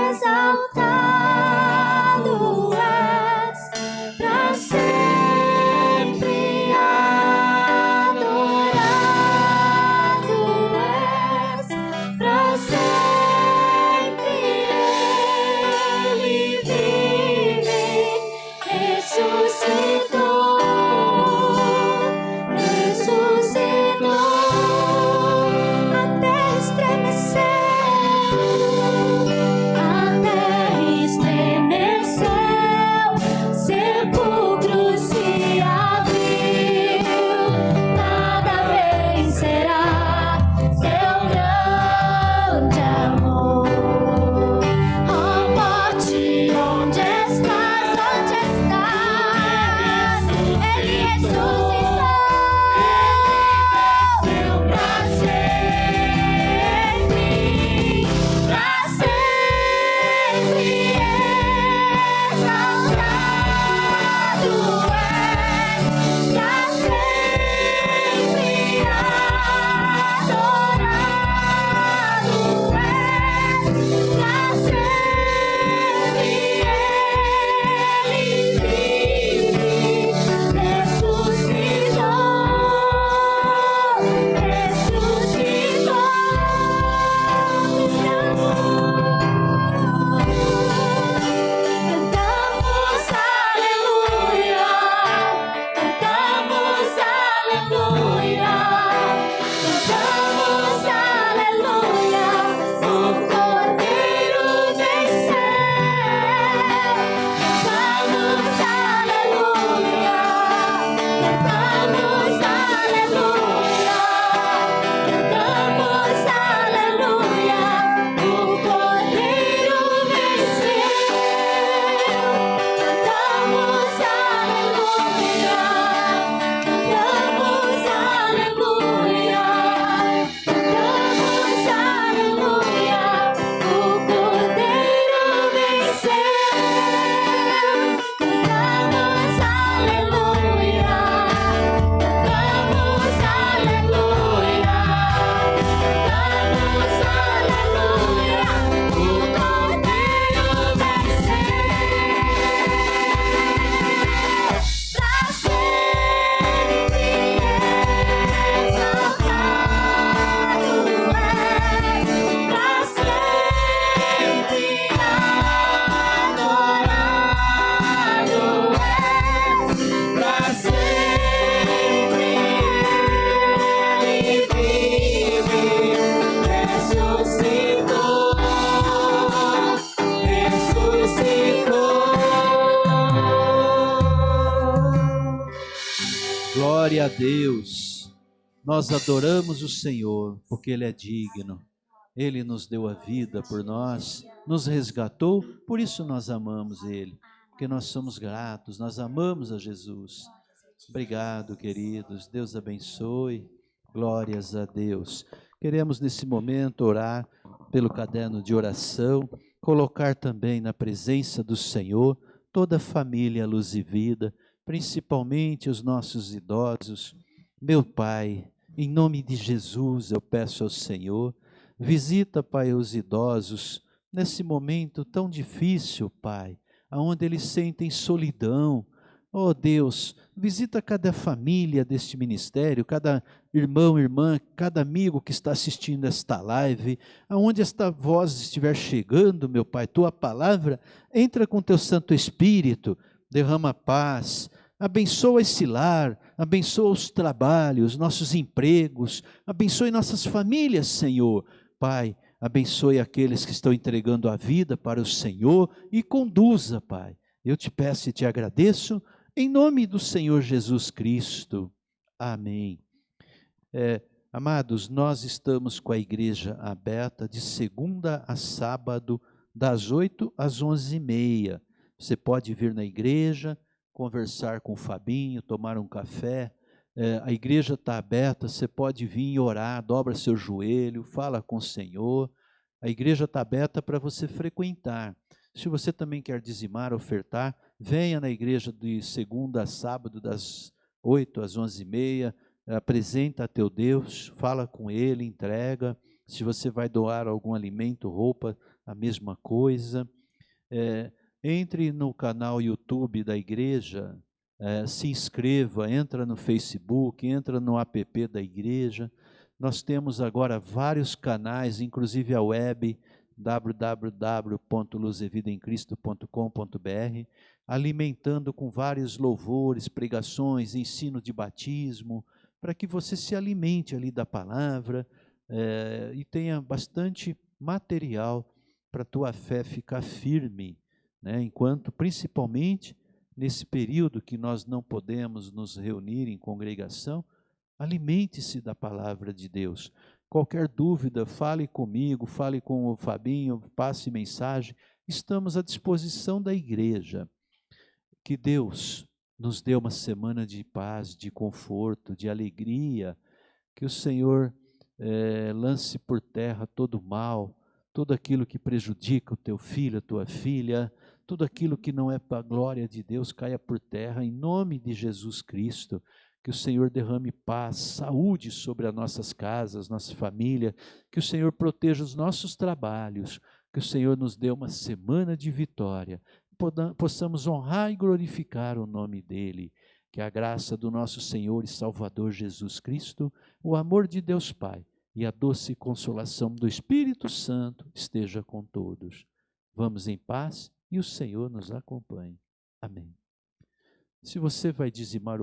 exaltado és, pra sempre adorado és, pra sempre Ele vive, ressuscitou, ressuscitou, até estremeceu, sepulcro se abriu, nada vencerá seu grande amor. Ó morte, onde estás? Onde estás? Ele ressuscitou, pra sempre, pra sempre exaltado és, pra sempre adorado és, pra sempre Ele vive, ressuscitou, ressuscitou, cantamos aleluia, cantamos aleluia, cantamos aleluia, o Cordeiro venceu. Cantamos aleluia, cantamos aleluia, cantamos aleluia, o Cordeiro venceu. Cantamos aleluia, cantamos aleluia, cantamos aleluia, o Cordeiro venceu. Cantamos aleluia, cantamos aleluia, cantamos aleluia, o Cordeiro venceu. Pra sempre exaltado és, pra sempre adorado és, pra sempre Ele vive, ressuscitou, ressuscitou. Glória a Deus. Nós adoramos o Senhor, porque Ele é digno. Ele nos deu a vida por nós, nos resgatou, por isso nós amamos Ele. Porque nós somos gratos, nós amamos a Jesus. Obrigado, queridos. Deus abençoe. Glórias a Deus. Queremos nesse momento orar pelo caderno de oração, colocar também na presença do Senhor toda a família Luz e Vida, principalmente os nossos idosos. Meu Pai, em nome de Jesus eu peço ao Senhor, visita, Pai, os idosos nesse momento tão difícil, Pai, onde eles sentem solidão. Oh Deus, visita cada família deste ministério, cada irmão, irmã, cada amigo que está assistindo esta live, aonde esta voz estiver chegando, meu Pai, Tua palavra, entra com Teu Santo Espírito, derrama paz, abençoa esse lar, abençoa os trabalhos, nossos empregos, abençoe nossas famílias, Senhor. Pai, abençoe aqueles que estão entregando a vida para o Senhor e conduza, Pai. Eu te peço e te agradeço, em nome do Senhor Jesus Cristo. Amém. Amados, nós estamos com a igreja aberta de segunda a sábado, das 8 às 11h30. Você pode vir na igreja, conversar com o Fabinho, tomar um café. A igreja está aberta, você pode vir e orar, dobra seu joelho, fala com o Senhor. A igreja está aberta para você frequentar. Se você também quer dizimar, ofertar, venha na igreja de segunda a sábado, das 8 às 11h30, apresenta a teu Deus, fala com Ele, entrega. Se você vai doar algum alimento, roupa, a mesma coisa. Entre no canal YouTube da igreja, se inscreva, entra no Facebook, entra no app da igreja. Nós temos agora vários canais, inclusive a web, www.luzevidaemcristo.com.br, alimentando com vários louvores, pregações, ensino de batismo, para que você se alimente ali da palavra e tenha bastante material para a tua fé ficar firme, né? Enquanto, principalmente, nesse período que nós não podemos nos reunir em congregação, alimente-se da palavra de Deus. Qualquer dúvida, fale comigo, fale com o Fabinho, passe mensagem. Estamos à disposição da igreja. Que Deus nos dê uma semana de paz, de conforto, de alegria. Que o Senhor lance por terra todo o mal, tudo aquilo que prejudica o teu filho, a tua filha, tudo aquilo que não é para a glória de Deus caia por terra, em nome de Jesus Cristo. Que o Senhor derrame paz, saúde sobre as nossas casas, nossa família, que o Senhor proteja os nossos trabalhos, que o Senhor nos dê uma semana de vitória, possamos honrar e glorificar o nome dEle, que a graça do nosso Senhor e Salvador Jesus Cristo, o amor de Deus Pai e a doce consolação do Espírito Santo esteja com todos. Vamos em paz e o Senhor nos acompanhe. Amém. Se você vai dizimar,